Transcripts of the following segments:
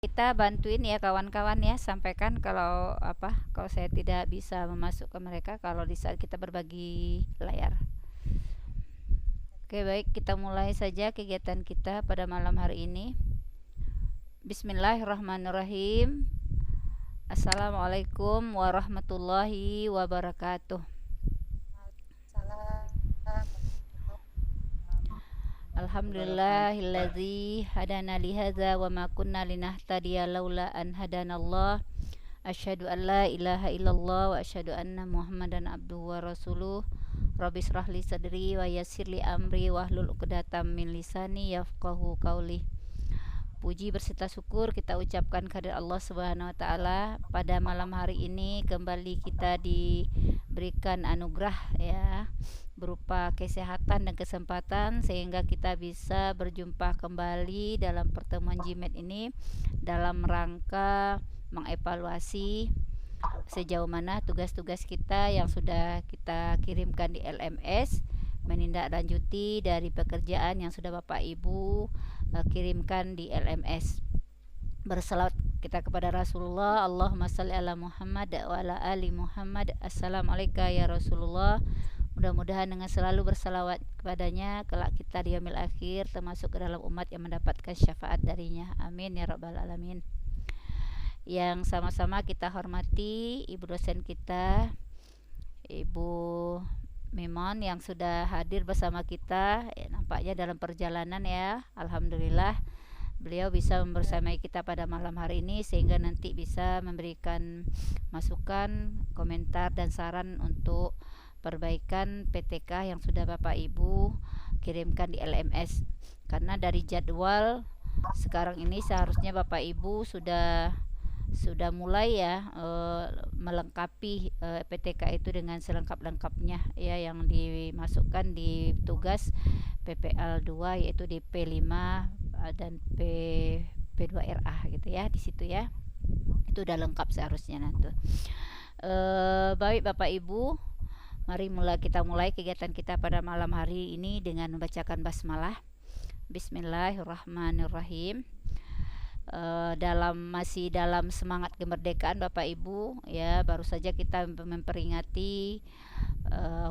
kita bantuin ya kawan-kawan ya, sampaikan kalau saya tidak bisa memasukkan mereka kalau di saat kita berbagi layar. Oke, baik, kita mulai saja kegiatan kita pada malam hari ini. Bismillahirrahmanirrahim. Assalamualaikum warahmatullahi wabarakatuh. Alhamdulillahilladzi hadana li hadza wa ma kunna linahtadiya laula an hadanallah. Asyhadu an la ilaha illallah wa asyhadu anna Muhammadan abduhu wa rasuluh. Rabbi shrah li sadri wa yassir li amri wahlul 'uqdatam min lisani yafqahu qauli. Puji berserta syukur kita ucapkan kehadirat Allah Subhanahu wa taala. Pada malam hari ini kembali kita diberikan anugerah ya, berupa kesehatan dan kesempatan sehingga kita bisa berjumpa kembali dalam pertemuan Jimet ini dalam rangka mengevaluasi sejauh mana tugas-tugas kita yang sudah kita kirimkan di LMS, menindaklanjuti dari pekerjaan yang sudah Bapak Ibu kirimkan di LMS. Berselawat kita kepada Rasulullah. Allahumma salli ala Muhammad wa ala ali Muhammad. Assalamualaikum ya Rasulullah. Mudah-mudahan dengan selalu bersalawat kepadanya kelak kita di yaumil akhir termasuk ke dalam umat yang mendapatkan syafaat darinya. Amin ya rabbal alamin. Yang sama-sama kita hormati ibu dosen kita, Ibu Memon, yang sudah hadir bersama kita ya, nampaknya dalam perjalanan ya. Alhamdulillah beliau bisa membersamai kita pada malam hari ini sehingga nanti bisa memberikan masukan, komentar dan saran untuk perbaikan PTK yang sudah Bapak Ibu kirimkan di LMS. Karena dari jadwal sekarang ini seharusnya Bapak Ibu sudah mulai ya melengkapi PTK itu dengan selengkap-lengkapnya ya, yang dimasukkan di tugas PPL 2 yaitu di P5 dan P2RA gitu ya, di situ ya. Itu udah lengkap seharusnya nanti. Baik Bapak Ibu, mari kita mulai kegiatan kita pada malam hari ini dengan membacakan basmalah. Bismillahirrahmanirrahim. Masih dalam semangat kemerdekaan Bapak Ibu ya, baru saja kita memperingati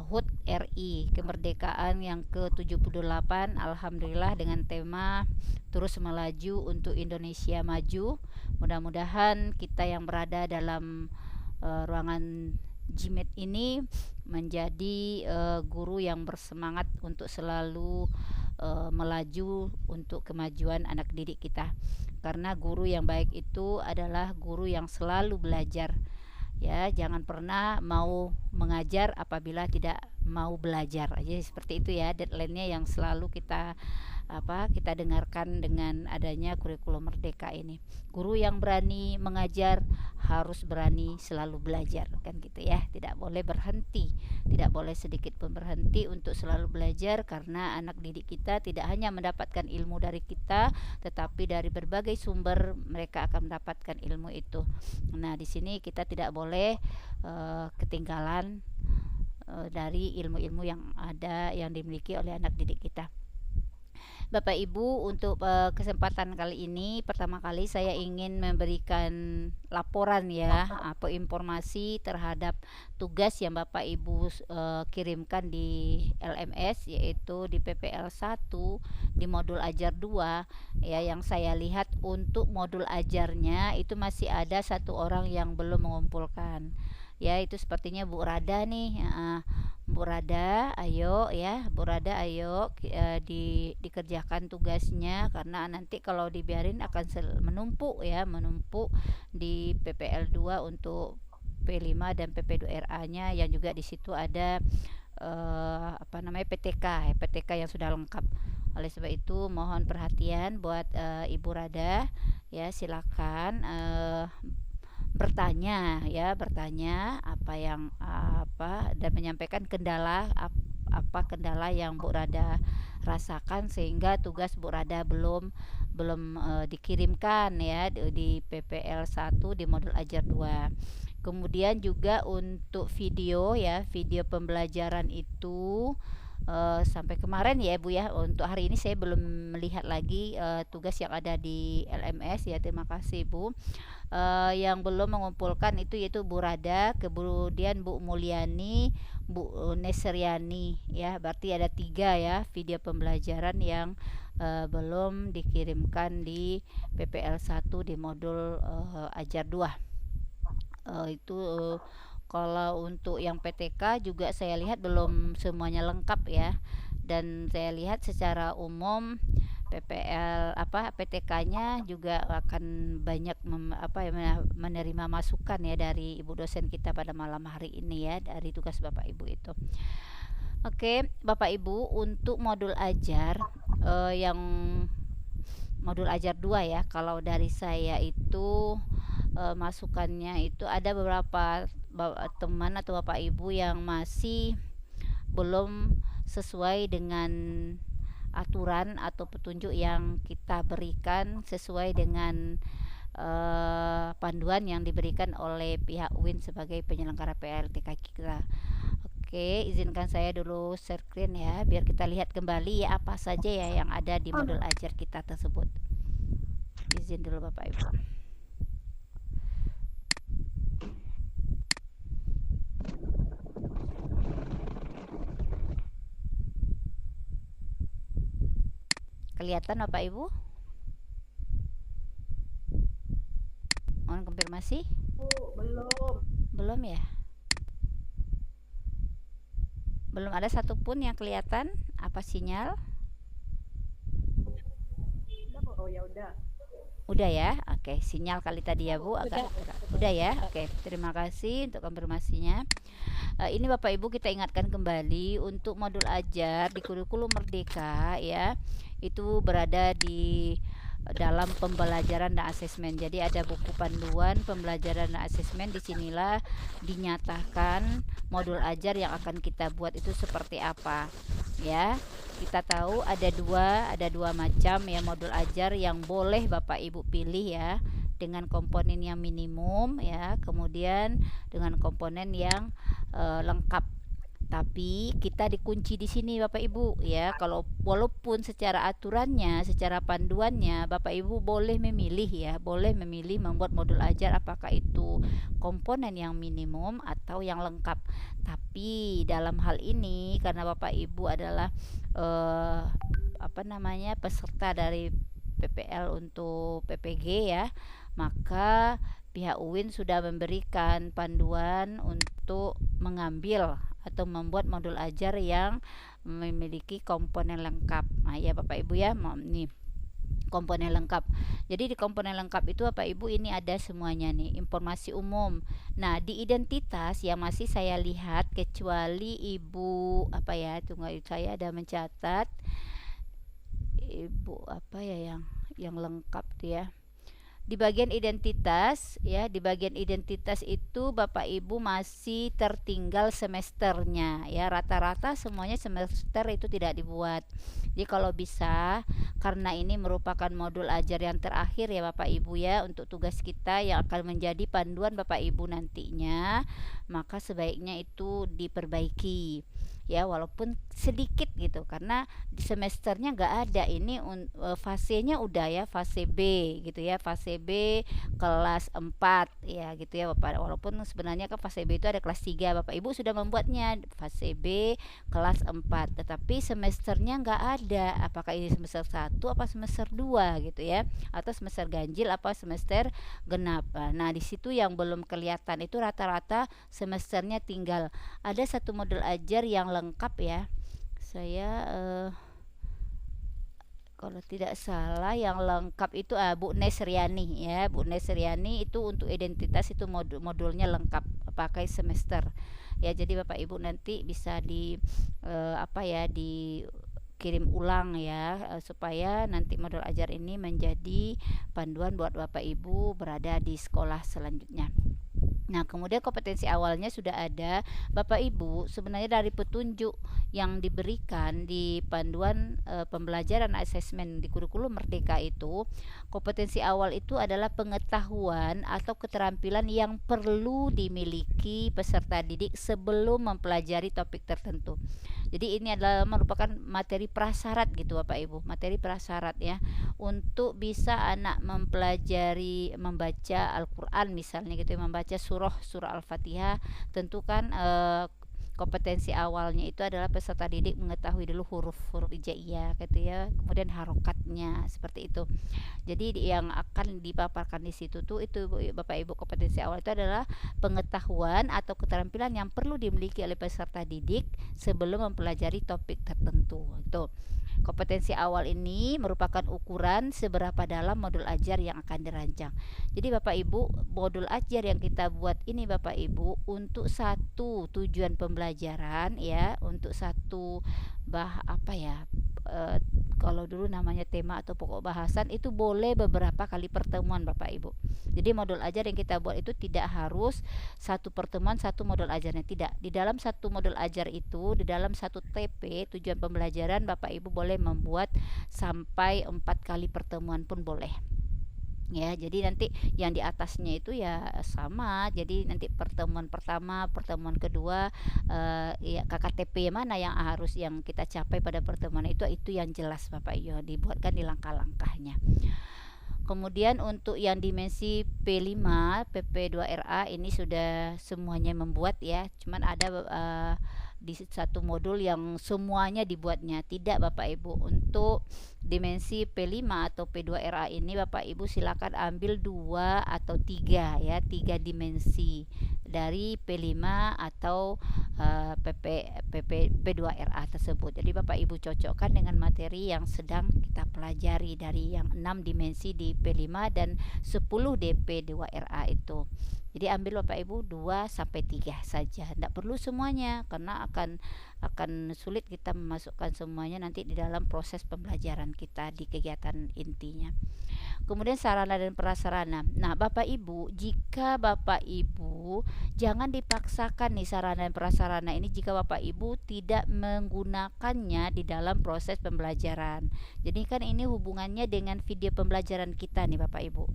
HUT RI kemerdekaan yang ke-78. Alhamdulillah dengan tema terus melaju untuk Indonesia maju. Mudah-mudahan kita yang berada dalam ruangan Jimet ini menjadi guru yang bersemangat untuk selalu melaju untuk kemajuan anak didik kita. Karena guru yang baik itu adalah guru yang selalu belajar. Ya, jangan pernah mau mengajar apabila tidak mau belajar. Jadi seperti itu ya deadline-nya yang selalu kita dengarkan dengan adanya kurikulum merdeka ini. Guru yang berani mengajar harus berani selalu belajar, kan gitu ya. Tidak boleh berhenti, tidak boleh sedikit pun berhenti untuk selalu belajar, karena anak didik kita tidak hanya mendapatkan ilmu dari kita, tetapi dari berbagai sumber mereka akan mendapatkan ilmu itu. Nah, di sini kita tidak boleh ketinggalan dari ilmu-ilmu yang ada yang dimiliki oleh anak didik kita. Bapak Ibu, untuk kesempatan kali ini pertama kali saya ingin memberikan laporan ya, atau informasi terhadap tugas yang Bapak Ibu kirimkan di LMS, yaitu di PPL 1 di modul ajar 2 ya. Yang saya lihat untuk modul ajarnya itu masih ada satu orang yang belum mengumpulkan ya. Itu sepertinya Bu Rada nih. Bu Rada, ayo ya, Bu Rada ayo dikerjakan tugasnya, karena nanti kalau dibiarin akan menumpuk di PPL 2 untuk P5 dan PP2RA-nya, yang juga di situ ada PTK yang sudah lengkap. Oleh sebab itu mohon perhatian buat Ibu Rada ya, silakan bertanya dan menyampaikan kendala yang Bu Rada rasakan sehingga tugas Bu Rada belum dikirimkan ya di PPL 1 di modul ajar 2. Kemudian juga untuk video pembelajaran itu sampai kemarin ya Ibu ya. Untuk hari ini saya belum melihat lagi tugas yang ada di LMS ya. Terima kasih Ibu. Yang belum mengumpulkan itu yaitu Bu Rada, kemudian Bu Mulyani, Bu Nesriani ya. Berarti ada 3 ya video pembelajaran yang belum dikirimkan di PPL 1 di modul ajar 2. Itu kalau untuk yang PTK juga saya lihat belum semuanya lengkap ya. Dan saya lihat secara umum PTK-nya juga akan banyak menerima masukan ya dari Ibu dosen kita pada malam hari ini ya, dari tugas Bapak Ibu itu. Oke, Bapak Ibu, untuk modul ajar yang modul ajar 2 ya, kalau dari saya itu masukannya itu ada beberapa teman atau Bapak Ibu yang masih belum sesuai dengan aturan atau petunjuk yang kita berikan sesuai dengan panduan yang diberikan oleh pihak UIN sebagai penyelenggara PLTK kita. Oke, izinkan saya dulu share screen ya, biar kita lihat kembali ya apa saja ya yang ada di modul ajar kita tersebut. Izin dulu Bapak Ibu. Kelihatan Bapak Ibu? Mohon konfirmasi? Belum ya? Belum ada satupun yang kelihatan apa sinyal? Oh ya udah. Udah ya? Oke, sinyal kali tadi ya Bu agak udah ya? Oke, terima kasih untuk konfirmasinya. Ini Bapak Ibu kita ingatkan kembali untuk modul ajar di kurikulum Merdeka ya, itu berada di dalam pembelajaran dan asesmen. Jadi ada buku panduan pembelajaran dan asesmen, disinilah dinyatakan modul ajar yang akan kita buat itu seperti apa ya. Kita tahu ada dua macam ya modul ajar yang boleh Bapak Ibu pilih ya, dengan komponen yang minimum ya, kemudian dengan komponen yang lengkap. Tapi kita dikunci di sini Bapak Ibu ya, kalau walaupun secara aturannya, secara panduannya Bapak Ibu boleh memilih ya, boleh memilih membuat modul ajar apakah itu komponen yang minimum atau yang lengkap. Tapi dalam hal ini karena Bapak Ibu adalah peserta dari PPL untuk PPG ya, maka pihak UIN sudah memberikan panduan untuk mengambil atau membuat modul ajar yang memiliki komponen lengkap. Nah ya Bapak Ibu ya, nih komponen lengkap. Jadi di komponen lengkap itu Bapak Ibu ini ada semuanya nih, informasi umum. Nah di identitas yang masih saya lihat kecuali Ibu tunggu, saya ada mencatat Ibu yang lengkap tuh ya. Di bagian identitas ya, di bagian identitas itu Bapak Ibu masih tertinggal semesternya ya, rata-rata semuanya semester itu tidak dibuat. Jadi kalau bisa, karena ini merupakan modul ajar yang terakhir ya Bapak Ibu ya, untuk tugas kita yang akan menjadi panduan Bapak Ibu nantinya, maka sebaiknya itu diperbaiki ya, walaupun sedikit gitu, karena di semesternya nggak ada ini fasenya udah ya, fase B gitu ya, fase B kelas 4 ya gitu ya Bapak, walaupun sebenarnya kan fase B itu ada kelas 3, Bapak Ibu sudah membuatnya fase B kelas 4, tetapi semesternya nggak ada, apakah ini semester 1 apa semester 2 gitu ya, atau semester ganjil apa semester genap. Nah di situ yang belum kelihatan itu rata-rata semesternya tinggal ada satu modul ajar yang lengkap ya. Saya kalau tidak salah yang lengkap itu Bu Nesriani ya, Bu Nesriani itu untuk identitas itu modulnya lengkap pakai semester ya. Jadi Bapak Ibu nanti bisa dikirim ulang ya, supaya nanti modul ajar ini menjadi panduan buat Bapak Ibu berada di sekolah selanjutnya. Nah kemudian kompetensi awalnya sudah ada Bapak Ibu, sebenarnya dari petunjuk yang diberikan di panduan pembelajaran asesmen di kurikulum Merdeka itu, kompetensi awal itu adalah pengetahuan atau keterampilan yang perlu dimiliki peserta didik sebelum mempelajari topik tertentu. Jadi ini adalah merupakan materi prasyarat gitu Bapak Ibu, materi prasyarat ya untuk bisa anak mempelajari membaca Al-Qur'an misalnya gitu ya, membaca surah Al-Fatihah. Tentu kan kompetensi awalnya itu adalah peserta didik mengetahui dulu huruf-huruf hijaiyah gitu ya, kemudian harokatnya seperti itu. Jadi yang akan dipaparkan di situ tuh itu Bapak Ibu, kompetensi awal itu adalah pengetahuan atau keterampilan yang perlu dimiliki oleh peserta didik sebelum mempelajari topik tertentu. Itu. Kompetensi awal ini merupakan ukuran seberapa dalam modul ajar yang akan dirancang. Jadi Bapak Ibu, modul ajar yang kita buat ini Bapak Ibu untuk satu tujuan pembelajaran ya, untuk satu kalau dulu namanya tema atau pokok bahasan, itu boleh beberapa kali pertemuan Bapak Ibu. Jadi modul ajar yang kita buat itu tidak harus satu pertemuan satu modul ajarnya, tidak. Di dalam satu modul ajar itu, di dalam satu TP tujuan pembelajaran, Bapak Ibu boleh membuat sampai 4 kali pertemuan pun boleh. Ya, jadi nanti yang di atasnya itu ya sama. Jadi nanti pertemuan pertama, pertemuan kedua, ya KKTP mana yang kita capai pada pertemuan itu yang jelas Bapak Ibu, dibuatkan di langkah-langkahnya. Kemudian untuk yang dimensi P5, PP2RA ini sudah semuanya membuat ya. Cuman ada di satu modul yang semuanya dibuatnya. Tidak Bapak Ibu, untuk dimensi P5 atau P2RA ini Bapak Ibu silakan ambil 2 atau 3 ya, 3 dimensi dari P5 atau P2RA tersebut. Jadi Bapak Ibu cocokkan dengan materi yang sedang kita pelajari dari yang 6 dimensi di P5 dan 10 di P2RA itu. Jadi ambil Bapak Ibu 2 sampai 3 saja. Tidak perlu semuanya karena akan sulit kita memasukkan semuanya nanti di dalam proses pembelajaran kita di kegiatan intinya. Kemudian sarana dan prasarana. Nah, Bapak Ibu, jika Bapak Ibu jangan dipaksakan nih sarana dan prasarana ini jika Bapak Ibu tidak menggunakannya di dalam proses pembelajaran. Jadi kan ini hubungannya dengan video pembelajaran kita nih Bapak Ibu.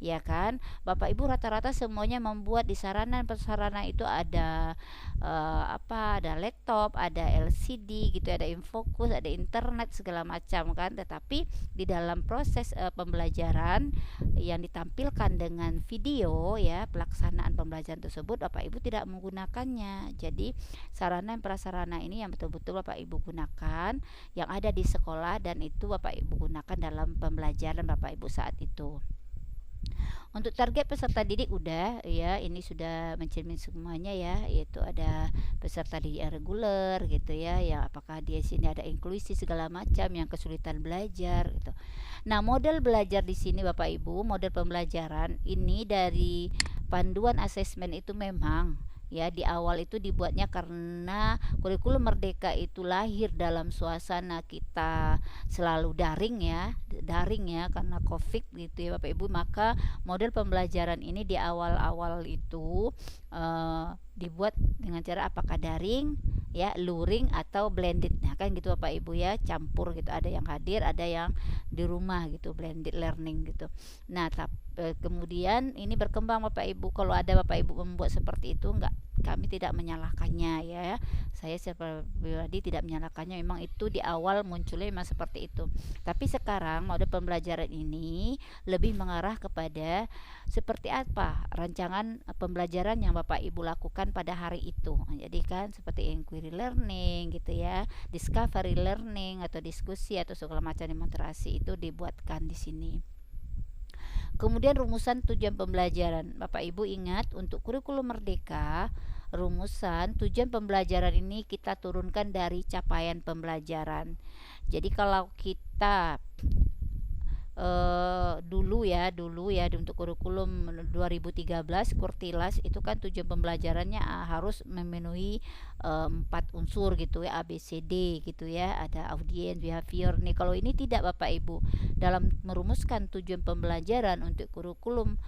Ya kan? Bapak Ibu rata-rata semuanya membuat di sarana dan prasarana itu ada ada laptop, ada LCD gitu, ada infocus, ada internet segala macam kan. Tetapi di dalam proses pembelajaran yang ditampilkan dengan video ya, pelaksanaan pembelajaran tersebut Bapak Ibu tidak menggunakannya. Jadi sarana dan prasarana ini yang betul-betul Bapak Ibu gunakan yang ada di sekolah, dan itu Bapak Ibu gunakan dalam pembelajaran Bapak Ibu saat itu. Untuk target peserta didik udah ya, ini sudah mencermin semuanya ya, yaitu ada peserta didik yang reguler gitu ya, yang apakah dia sini ada inklusi segala macam, yang kesulitan belajar gitu. Nah, model belajar di sini Bapak Ibu, model pembelajaran ini dari panduan asesmen itu memang ya di awal itu dibuatnya karena kurikulum Merdeka itu lahir dalam suasana kita selalu daring ya karena Covid gitu ya Bapak Ibu. Maka model pembelajaran ini di awal-awal itu dibuat dengan cara apakah daring ya, luring atau blended. Nah kan gitu Bapak Ibu ya, campur gitu, ada yang hadir ada yang di rumah gitu, blended learning gitu. Nah kemudian ini berkembang Bapak Ibu, kalau ada Bapak Ibu membuat seperti itu, kami tidak menyalahkannya ya, saya secara pribadi tidak menyalahkannya, memang itu di awal munculnya memang seperti itu. Tapi sekarang mode pembelajaran ini lebih mengarah kepada seperti apa rancangan pembelajaran yang Bapak Ibu lakukan pada hari itu. Jadi kan seperti inquiry learning gitu ya, discovery learning atau diskusi atau segala macam demonstrasi itu dibuatkan di sini. Kemudian rumusan tujuan pembelajaran. Bapak Ibu ingat, untuk kurikulum Merdeka, rumusan tujuan pembelajaran ini kita turunkan dari capaian pembelajaran. Jadi kalau kita dulu ya untuk kurikulum 2013 Kurtilas itu kan tujuan pembelajarannya harus memenuhi 4 unsur gitu ya, ABCD gitu ya, ada audience, behavior. Nih kalau ini tidak Bapak Ibu, dalam merumuskan tujuan pembelajaran untuk kurikulum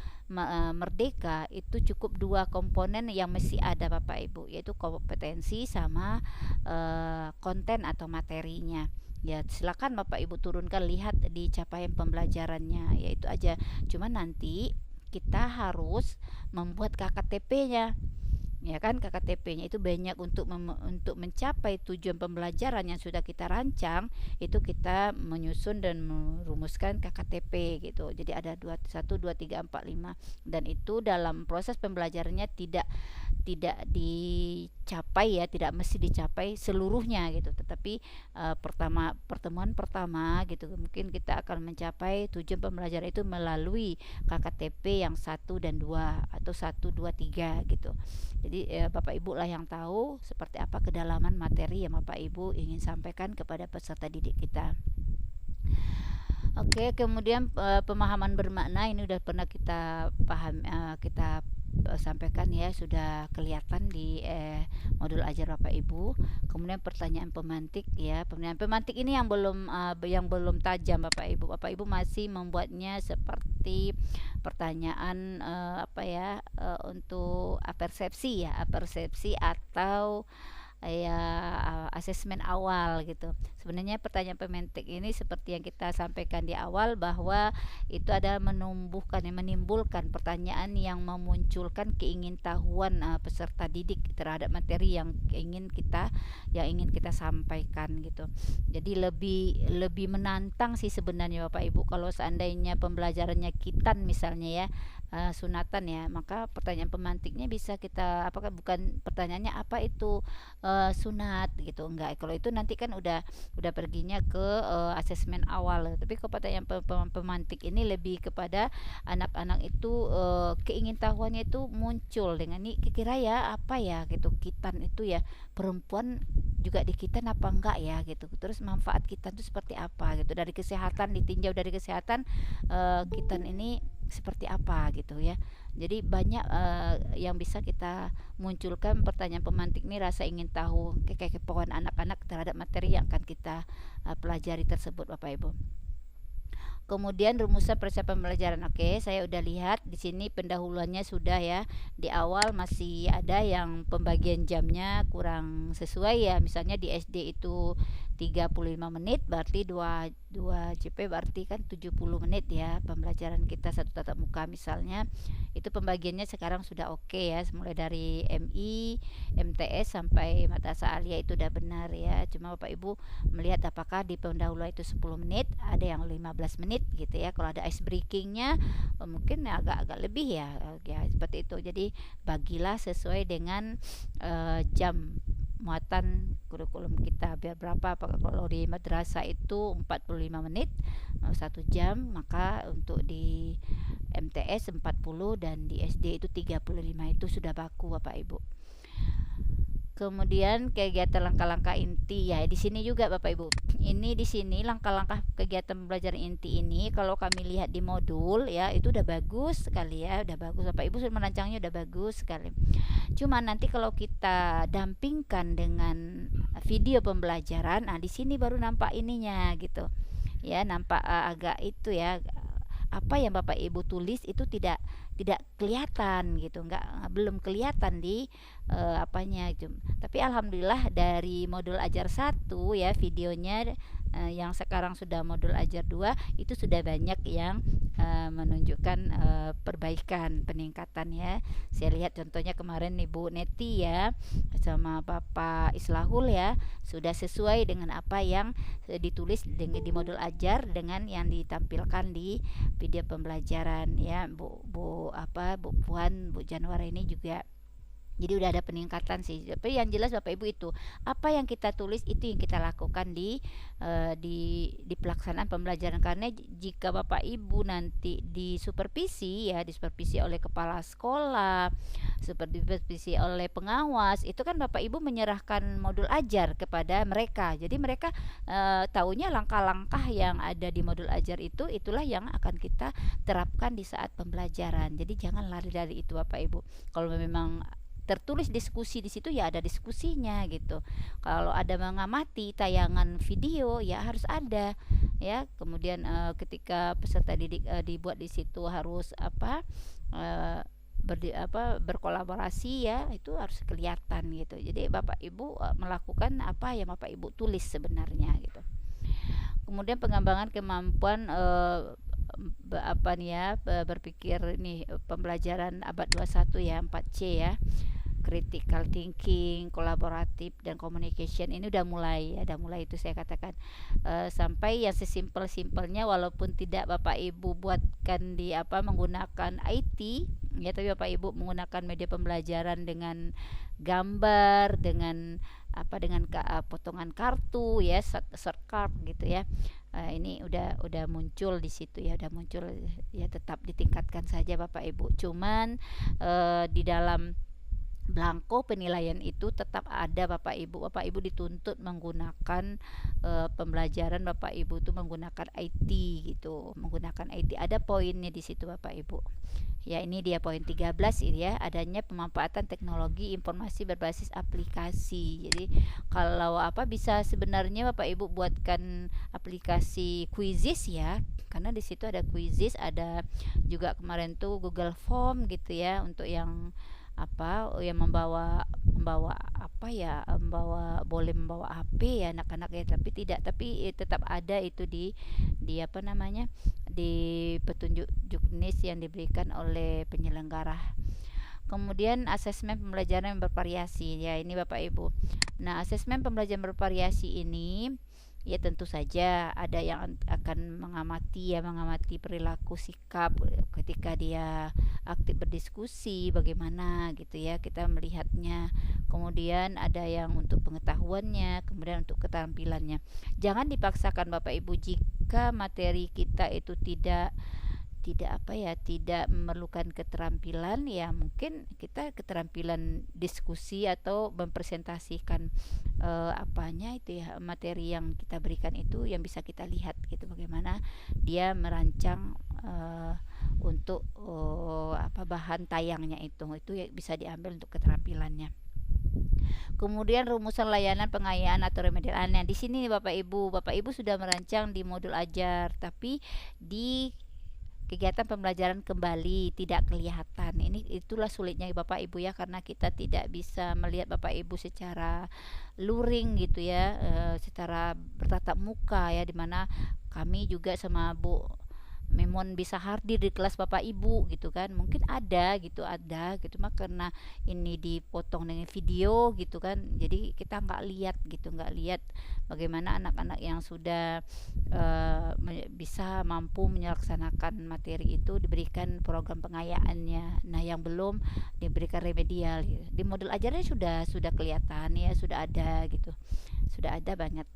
Merdeka itu cukup 2 komponen yang mesti ada Bapak Ibu, yaitu kompetensi sama konten atau materinya. Ya silakan Bapak Ibu turunkan, lihat di capaian pembelajarannya, yaitu aja. Cuma nanti kita harus membuat KKTP-nya. ya kan, KKTP-nya itu banyak untuk untuk mencapai tujuan pembelajaran yang sudah kita rancang, itu kita menyusun dan merumuskan KKTP gitu. Jadi ada 1 2 3 4 5, dan itu dalam proses pembelajarannya tidak dicapai ya, tidak mesti dicapai seluruhnya gitu, tetapi pertemuan pertama gitu mungkin kita akan mencapai tujuan pembelajaran itu melalui KKTP yang 1 dan 2 atau 1 2 3 gitu. Jadi Bapak Ibu lah yang tahu seperti apa kedalaman materi yang Bapak Ibu ingin sampaikan kepada peserta didik kita. Oke, kemudian pemahaman bermakna ini udah pernah kita sampaikan ya, sudah kelihatan di modul ajar Bapak Ibu. Kemudian pertanyaan pemantik ya, pertanyaan pemantik ini yang belum tajam Bapak Ibu. Bapak Ibu masih membuatnya seperti pertanyaan untuk persepsi ya, persepsi atau ya asesmen awal gitu. Sebenarnya pertanyaan pemantik ini seperti yang kita sampaikan di awal, bahwa itu adalah menimbulkan pertanyaan yang memunculkan keingintahuan peserta didik terhadap materi yang ingin kita sampaikan gitu. Jadi lebih menantang sih sebenarnya Bapak Ibu, kalau seandainya pembelajarannya kitan misalnya ya, sunatan ya, maka pertanyaan pemantiknya bisa kita bukan pertanyaannya apa itu sunat gitu, enggak. Kalau itu nanti kan udah perginya ke asesmen awal. Tapi kalau pertanyaan pemantik ini lebih kepada anak-anak itu keingintahuannya itu muncul dengan ini, kira ya apa ya gitu, kitan itu ya perempuan juga di kitan apa enggak ya gitu, terus manfaat kitan itu seperti apa gitu, dari kesehatan, ditinjau dari kesehatan kitan ini seperti apa gitu ya. Jadi banyak yang bisa kita munculkan pertanyaan pemantik ini, rasa ingin tahu, kekepoan anak-anak terhadap materi yang akan kita pelajari tersebut Bapak Ibu. Kemudian rumusan persiapan pembelajaran. Oke, saya udah lihat di sini pendahuluannya sudah ya. Di awal masih ada yang pembagian jamnya kurang sesuai ya. Misalnya di SD itu 35 menit, berarti 2 JP berarti kan 70 menit ya pembelajaran kita satu tatap muka misalnya. Itu pembagiannya sekarang sudah oke ya, mulai dari MI, MTS sampai madrasah aliyah itu udah benar ya. Cuma Bapak Ibu melihat apakah di pendahuluan itu 10 menit, ada yang 15 menit gitu ya. Kalau ada ice breakingnya mungkin agak lebih ya seperti itu. Jadi bagilah sesuai dengan jam muatan kurikulum kita, biar berapa. Kalau di madrasah itu 45 menit 1 jam, maka untuk di MTS 40 dan di SD itu 35, itu sudah baku Bapak Ibu. Kemudian kegiatan langkah-langkah inti ya, di sini juga Bapak Ibu. Ini di sini langkah-langkah kegiatan pembelajaran inti ini kalau kami lihat di modul ya, itu udah bagus sekali ya, udah bagus Bapak Ibu sudah merancangnya, udah bagus sekali. Cuma nanti kalau kita dampingkan dengan video pembelajaran, nah di sini baru nampak ininya gitu. Ya, nampak agak itu ya, apa yang Bapak Ibu tulis itu tidak kelihatan gitu, belum kelihatan di apanya itu. Tapi alhamdulillah dari modul ajar 1 ya, videonya yang sekarang sudah modul ajar 2 itu sudah banyak yang menunjukkan perbaikan, peningkatan ya. Saya lihat contohnya kemarin Ibu Neti ya sama Bapak Islahul ya, sudah sesuai dengan apa yang ditulis di modul ajar dengan yang ditampilkan di video pembelajaran ya. Bu Puan, Bu Januari ini juga, jadi udah ada peningkatan sih. Tapi yang jelas Bapak Ibu itu apa yang kita tulis itu yang kita lakukan di pelaksanaan pembelajaran. Karena jika Bapak Ibu nanti disupervisi oleh kepala sekolah, supervisi oleh pengawas, itu kan Bapak Ibu menyerahkan modul ajar kepada mereka. Jadi mereka taunya langkah-langkah yang ada di modul ajar itu, itulah yang akan kita terapkan di saat pembelajaran. Jadi jangan lari dari itu Bapak Ibu. Kalau memang tertulis diskusi di situ ya ada diskusinya gitu. Kalau ada mengamati tayangan video ya harus ada ya. Kemudian ketika peserta didik dibuat di situ harus berkolaborasi ya, itu harus kelihatan gitu. Jadi Bapak Ibu melakukan apa yang Bapak Ibu tulis sebenarnya gitu. Kemudian pengembangan kemampuan berpikir nih, pembelajaran abad 21 ya, 4C ya. critical thinking, kolaboratif dan communication ini udah mulai ya, udah mulai itu saya katakan. Sampai yang sesimpel-simpelnya walaupun tidak Bapak Ibu buatkan di menggunakan IT ya, tapi Bapak Ibu menggunakan media pembelajaran dengan gambar, dengan potongan kartu ya, short card gitu ya. Ini udah muncul di situ ya, udah muncul ya, tetap ditingkatkan saja Bapak Ibu. Cuman di dalam belangko penilaian itu tetap ada Bapak Ibu. Bapak Ibu dituntut menggunakan pembelajaran Bapak Ibu itu menggunakan IT gitu, menggunakan IT. Ada poinnya di situ Bapak Ibu. Ya, ini dia poin 13 ini ya, adanya pemanfaatan teknologi informasi berbasis aplikasi. Jadi kalau bisa sebenarnya Bapak Ibu buatkan aplikasi Quizzes ya, karena di situ ada Quizzes, ada juga kemarin tuh Google Form gitu ya, untuk yang yang membawa boleh membawa HP ya anak-anak ya, tapi tetap ada itu di di petunjuk juknis yang diberikan oleh penyelenggara. Kemudian asesmen pembelajaran yang bervariasi ya, ini Bapak Ibu. Nah, asesmen pembelajaran bervariasi ini ya tentu saja ada yang akan mengamati perilaku sikap ketika dia aktif berdiskusi bagaimana gitu ya, kita melihatnya. Kemudian ada yang untuk pengetahuannya, kemudian untuk keterampilannya. Jangan dipaksakan Bapak Ibu jika materi kita itu tidak memerlukan keterampilan ya, mungkin kita keterampilan diskusi atau mempresentasikan materi yang kita berikan itu yang bisa kita lihat gitu, bagaimana dia merancang untuk bahan tayangnya itu ya, bisa diambil untuk keterampilannya. Kemudian rumusan layanan pengayaan atau remedial. Nah, di sini Bapak Ibu sudah merancang di modul ajar, tapi di kegiatan pembelajaran kembali tidak kelihatan. Itulah sulitnya Bapak Ibu ya, karena kita tidak bisa melihat Bapak Ibu secara luring gitu ya, secara bertatap muka ya, dimana kami juga sama Bu Memon bisa hadir di kelas Bapak Ibu gitu kan, mungkin ada gitu mah karena ini dipotong dengan video gitu kan, jadi kita nggak lihat bagaimana anak-anak yang sudah bisa mampu menyelaksanakan materi itu diberikan program pengayaannya. Nah, yang belum diberikan remedial gitu. Di modul ajarnya sudah kelihatan ya, sudah ada banyak.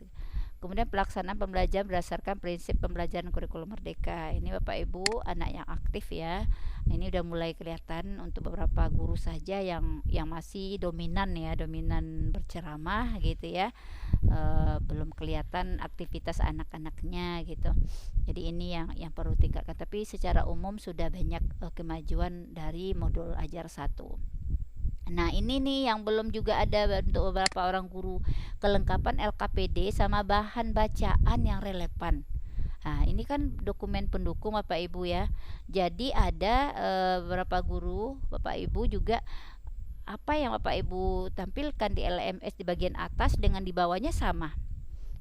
Kemudian pelaksanaan pembelajaran berdasarkan prinsip pembelajaran kurikulum merdeka. Ini Bapak Ibu anak yang aktif ya. Ini udah mulai kelihatan untuk beberapa guru saja yang masih dominan berceramah gitu ya. Belum kelihatan aktivitas anak-anaknya gitu. Jadi ini yang perlu tingkatkan. Tapi secara umum sudah banyak kemajuan dari modul ajar 1. Nah, ini nih yang belum juga ada untuk beberapa orang guru, kelengkapan LKPD sama bahan bacaan yang relevan. Nah, ini kan dokumen pendukung Bapak Ibu ya. Jadi ada beberapa guru Bapak Ibu juga apa yang Bapak Ibu tampilkan di LMS di bagian atas dengan di bawahnya sama.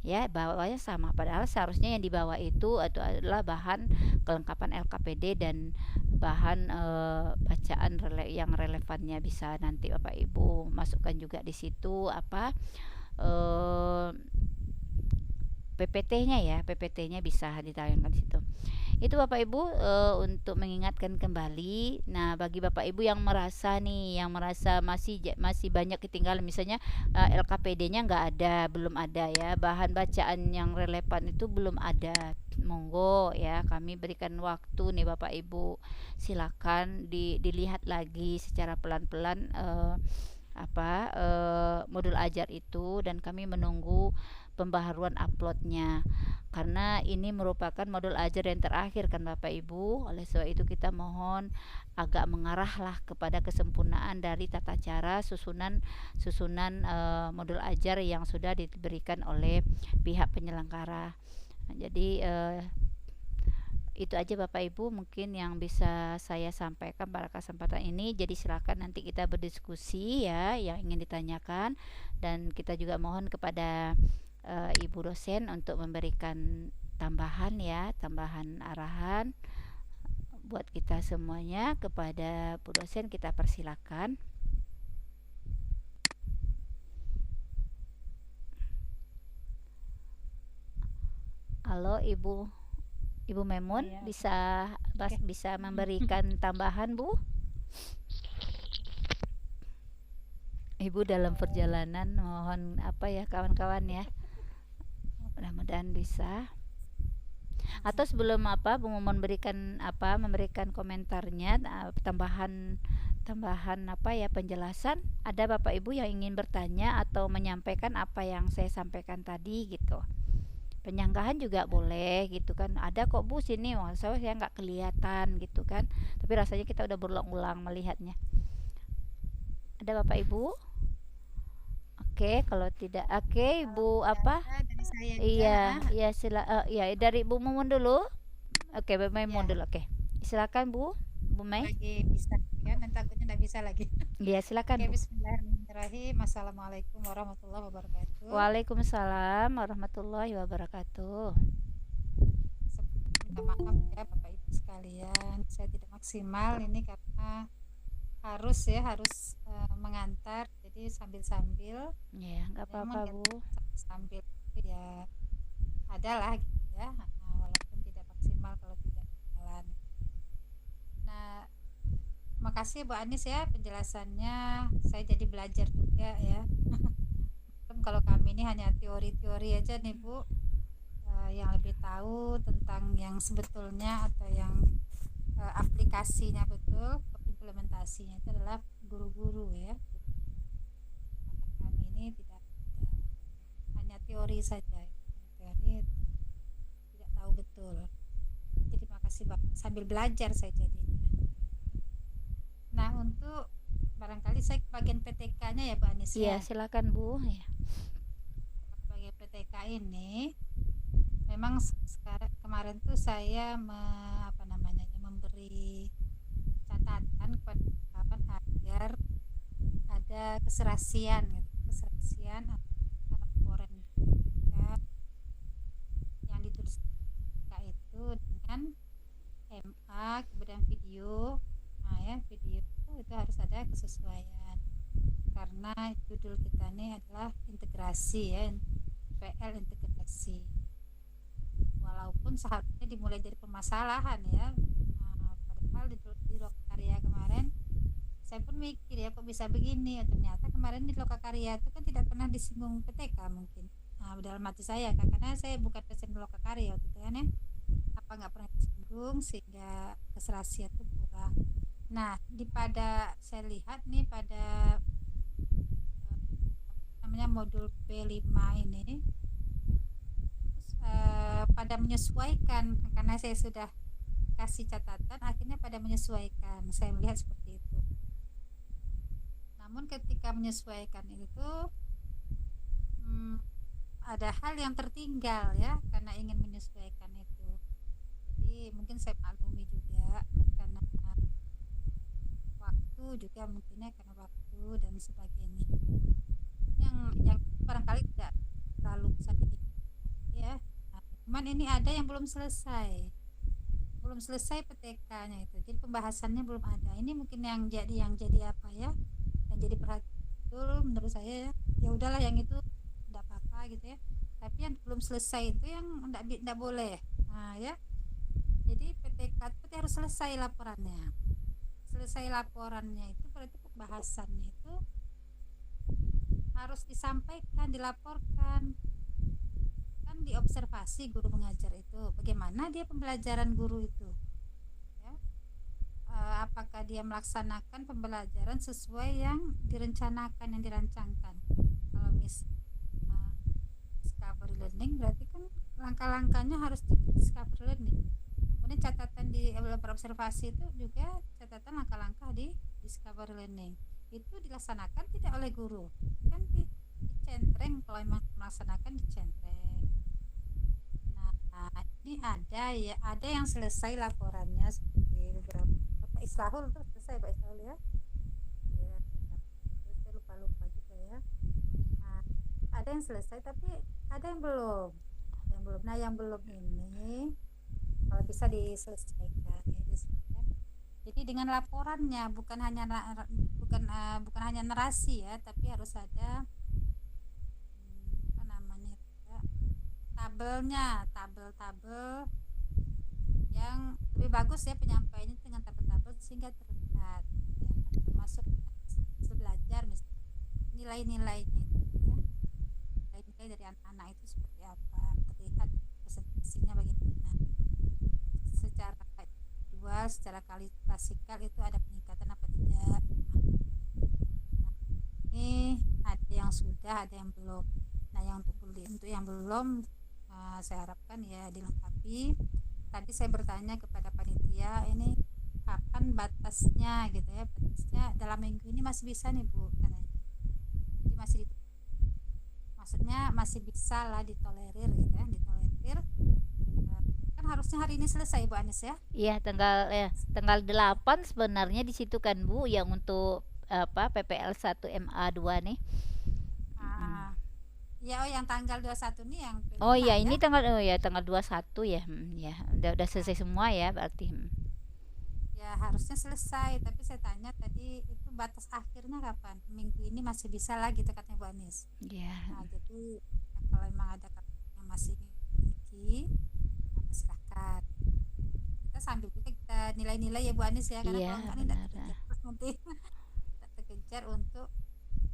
Ya, bawahnya sama, padahal seharusnya yang dibawa itu adalah bahan kelengkapan LKPD dan bahan bacaan yang relevannya. Bisa nanti Bapak Ibu masukkan juga di situ PPT-nya bisa ditayangkan di situ. Itu Bapak Ibu untuk mengingatkan kembali. Nah, bagi Bapak Ibu yang merasa masih banyak ketinggalan, misalnya LKPD-nya belum ada ya, bahan bacaan yang relevan itu belum ada. Monggo ya, kami berikan waktu nih Bapak Ibu, silakan dilihat lagi secara pelan-pelan modul ajar itu, dan kami menunggu pembaharuan uploadnya karena ini merupakan modul ajar yang terakhir kan Bapak Ibu. Oleh sebab itu kita mohon agak mengarahlah kepada kesempurnaan dari tata cara susunan modul ajar yang sudah diberikan oleh pihak penyelenggara. Nah, jadi itu aja Bapak Ibu mungkin yang bisa saya sampaikan pada kesempatan ini. Jadi silakan nanti kita berdiskusi ya yang ingin ditanyakan, dan kita juga mohon kepada Ibu dosen untuk memberikan tambahan arahan buat kita semuanya. Kepada Bu dosen kita persilakan. Halo Ibu Memun, Iya, oke. bisa memberikan tambahan Bu? Ibu dalam Eh, perjalanan, mohon apa ya kawan-kawan ya, mudah-mudahan bisa. Atau sebelum apa Bu memberikan komentarnya, tambahan tambahan apa ya penjelasan, ada Bapak Ibu yang ingin bertanya atau menyampaikan apa yang saya sampaikan tadi gitu. Penyanggahan juga boleh gitu kan, ada kok Bu sini, wah saya nggak kelihatan gitu kan, tapi rasanya kita udah berulang-ulang melihatnya. Ada Bapak Ibu? Oke, kalau tidak oke Kalau Ibu tidak apa. ada dari saya juga, Iya, iya iya dari Bu Mumun dulu. Oke, Bu Maimun ya dulu. Oke. Silakan Bu Mei. bagi bisa ya, nanti takutnya tidak bisa lagi. Iya, silakan Oke, Bu. Bismillahirrahmanirrahim. Assalamualaikum warahmatullahi wabarakatuh. Waalaikumsalam warahmatullahi wabarakatuh. Sebelumnya minta maaf ya Bapak Ibu sekalian, saya tidak maksimal ini karena harus mengantar, jadi sambil-sambil. Ya, nggak Namun apa-apa Bu. sambil itu ya adalah gitu ya, walaupun tidak maksimal kalau tidak jalan. Nah, makasih Bu Anis ya penjelasannya. Saya jadi belajar juga ya. Kalau kami ini hanya teori-teori aja nih Bu, yang lebih tahu tentang yang sebetulnya atau yang aplikasinya betul, implementasinya itu adalah guru-guru ya. Kami ini tidak hanya teori saja, teori tidak tahu betul. Jadi makasih Bapak, sambil belajar saya jadinya. Nah, untuk barangkali saya ke bagian PTK-nya ya Pak Anis Iya, ya. silakan Bu. Ya. Bagian PTK ini memang sekarang kemarin tuh saya memberi catatan kepada kawan agar ada keserasian gitu. Keserasian laporan yang ditulis itu dengan MA kemudian video. Nah ya, video itu harus ada kesesuaian karena judul kita ini adalah integrasi ya, PL integrasi, walaupun seharusnya dimulai dari permasalahan ya. Padahal di Lokakarya kemarin saya pun mikir ya kok bisa begini ya, ternyata kemarin di Lokakarya itu kan tidak pernah disinggung PTK mungkin. Dalam hati saya kan, karena saya bukan dosen Lokakarya waktu itu kan ya, apa nggak pernah disinggung sehingga keserasian itu kurang. Nah, pada saya lihat nih pada namanya modul P5 ini terus, pada menyesuaikan karena saya sudah kasih catatan, akhirnya pada menyesuaikan. Saya melihat seperti itu. Namun ketika menyesuaikan itu ada hal yang tertinggal ya karena ingin menyesuaikan itu. Jadi mungkin saya maklumi juga karena waktu juga mungkinnya karena waktu dan sebagainya. Yang barangkali tidak terlalu saya ya. Cuman ini ada yang belum selesai PTK-nya itu, jadi pembahasannya belum ada. Ini mungkin yang jadi apa ya, yang jadi perhatian menurut saya ya. Ya udahlah yang itu tidak apa-apa gitu ya, tapi yang belum selesai itu yang tidak boleh. Nah ya, jadi PTK itu harus selesai laporannya. Itu berarti pembahasannya itu harus disampaikan, dilaporkan, kan diobservasi guru mengajar itu bagaimana dia pembelajaran guru itu ya. Apakah dia melaksanakan pembelajaran sesuai yang direncanakan, yang dirancangkan. Kalau discovery learning berarti kan langkah-langkahnya harus di discovery learning. Kemudian catatan di observasi itu juga catatan langkah-langkah di discovery learning itu dilaksanakan tidak oleh guru, kan dicentreng. Kalau memang melaksanakan dicentreng. Nah, ini ada yang selesai laporannya seperti beberapa Pak Islahul tuh selesai Pak Islahul ya. Ya, saya lupa juga ya. Nah, ada yang selesai tapi ada yang belum. Nah, yang belum ini kalau bisa diselesaikan ya, Jadi dengan laporannya bukan hanya narasi ya, tapi harus ada tabel-tabel yang lebih bagus ya penyampaiannya dengan tabel-tabel sehingga terlihat ya, termasuk belajar misalnya nilai-nilainya itu ya, nilai-nilai dari anak-anak itu seperti apa, terlihat presentasinya bagaimana secara dua, secara klasikal itu ada peningkatan apa tidak. Nah, ini ada yang sudah, ada yang belum. Nah, yang untuk yang belum saya harapkan ya dilengkapi. Tadi saya bertanya kepada panitia, ini kapan batasnya gitu ya, batasnya dalam minggu ini masih bisa nih Bu katanya. Jadi masih maksudnya masih bisa lah ditolerir gitu ya, ditolerir. Kan harusnya hari ini selesai Bu Anis ya. Iya, tanggal 8 sebenarnya di situ kan Bu yang untuk apa PPL 1 MA 2 nih. Ya, yang tanggal 21 nih yang Oh iya, ya. ini tanggal 21 ya. Ya, udah selesai semua ya berarti. Ya, harusnya selesai, tapi saya tanya tadi itu batas akhirnya kapan? Minggu ini masih bisa lah gitu katanya Bu Anis. Iya. Nah, jadi kalau memang ada yang masih memiliki, maka silahkan. Kita sambil kita nilai-nilai ya Bu Anis ya, karena Iya, kalau enggak terkejar terus nanti tidak terkejar untuk.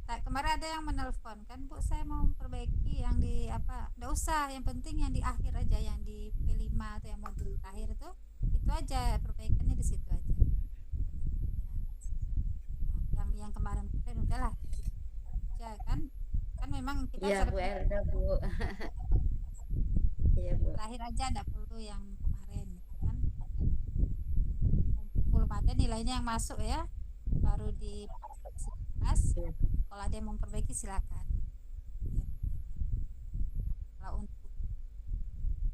Nah, kemarin ada yang menelpon kan Bu, saya mau memperbaiki yang di apa, enggak usah, yang penting yang di akhir aja, yang di P5 atau yang modul akhir itu aja perbaikannya di situ aja. Nah, yang kemarin udahlah aja kan memang kita Iya Bu Elda Bu. Iya Bu. terakhir aja enggak perlu yang kemarin gitu kan, belum ada nilainya yang masuk ya, baru di kelas. Kalau ada yang memperbaiki silakan. Kalau untuk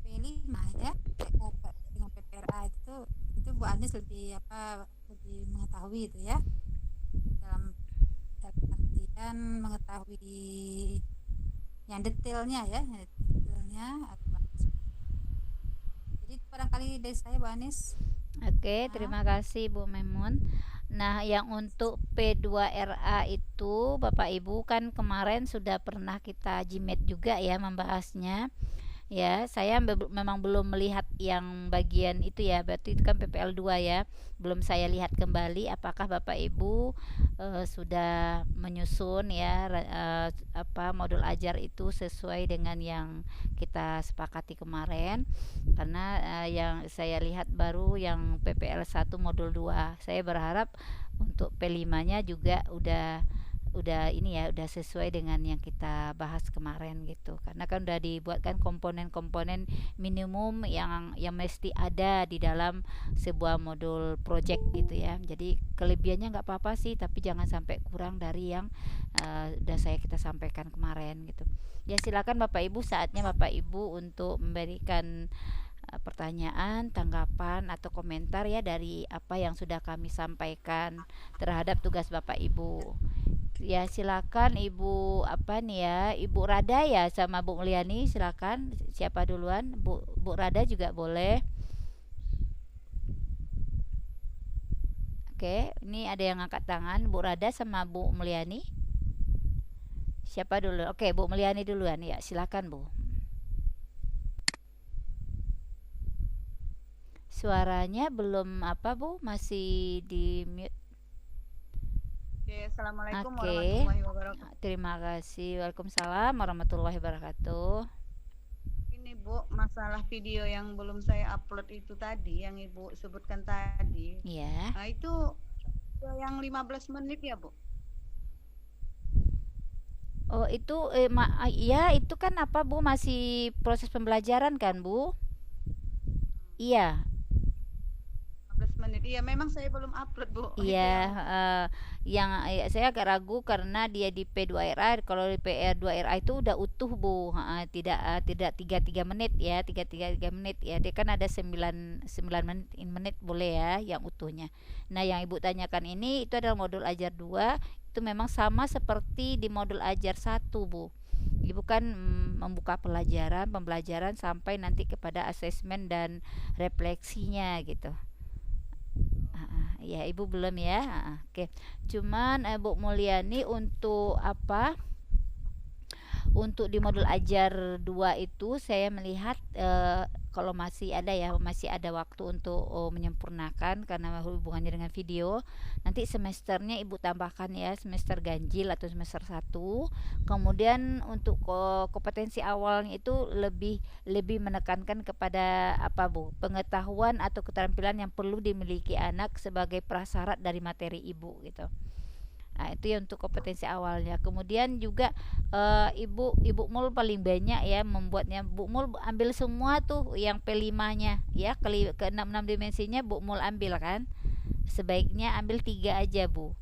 P5 ya dengan PPRA itu Bu Anis lebih mengetahui itu ya, dalam artian mengetahui yang detailnya ya, jadi barangkali dari saya Bu Anis. Oke, terima kasih Bu Memun. Nah, yang untuk P2RA itu Bapak Ibu kan kemarin sudah pernah kita jimet juga ya membahasnya. Ya, saya memang belum melihat yang bagian itu ya, berarti itu kan PPL 2 ya. Belum saya lihat kembali apakah Bapak Ibu sudah menyusun ya modul ajar itu sesuai dengan yang kita sepakati kemarin. Karena yang saya lihat baru yang PPL 1 modul 2. Saya berharap untuk P5-nya juga udah ini ya, udah sesuai dengan yang kita bahas kemarin gitu, karena kan udah dibuatkan komponen-komponen minimum yang mesti ada di dalam sebuah modul project gitu ya. Jadi kelebihannya nggak apa-apa sih, tapi jangan sampai kurang dari yang udah kita sampaikan kemarin gitu ya. Silakan Bapak Ibu, saatnya Bapak Ibu untuk memberikan pertanyaan, tanggapan atau komentar ya dari apa yang sudah kami sampaikan terhadap tugas Bapak Ibu. Ya, silakan Ibu Ibu Rada ya sama Bu Mulyani, silakan. Siapa duluan? Bu Rada juga boleh. Oke, ini ada yang angkat tangan, Bu Rada sama Bu Mulyani. Siapa dulu? Oke, Bu Mulyani duluan ya, silakan Bu. Suaranya belum Bu, masih di mute. Assalamualaikum warahmatullahi wabarakatuh. Terima kasih. Waalaikumsalam warahmatullahi wabarakatuh. Ini Bu, masalah video yang belum saya upload itu tadi, yang Ibu sebutkan tadi. Iya. Nah, itu yang 15 menit ya Bu? Oh, itu ya itu kan Bu, masih proses pembelajaran kan Bu? Iya. 15 menit. Iya, memang saya belum upload Bu. Iya, saya agak ragu karena dia di P2RA. Kalau di P2RA itu udah utuh Bu, tidak 33 menit ya, 33 menit ya. Dia kan ada 9 menit boleh ya yang utuhnya. Nah, yang Ibu tanyakan ini itu adalah modul ajar 2, itu memang sama seperti di modul ajar 1 Bu. Ibu kan membuka pembelajaran sampai nanti kepada asesmen dan refleksinya gitu. Ya, Ibu belum ya. Oke. Cuman Bu Mulyani untuk Untuk di modul ajar 2 itu saya melihat kalau masih ada waktu untuk menyempurnakan karena hubungannya dengan video. Nanti semesternya Ibu tambahkan ya, semester ganjil atau semester 1. Kemudian untuk kompetensi awalnya itu lebih menekankan kepada apa Bu? Pengetahuan atau keterampilan yang perlu dimiliki anak sebagai prasyarat dari materi Ibu gitu. Nah, itu ya untuk kompetensi awalnya. Kemudian juga Ibu Mul paling banyak ya membuatnya. Bu Mul ambil semua tuh yang P5-nya ya, ke 6 dimensinya Bu Mul ambil kan. Sebaiknya ambil 3 aja, Bu.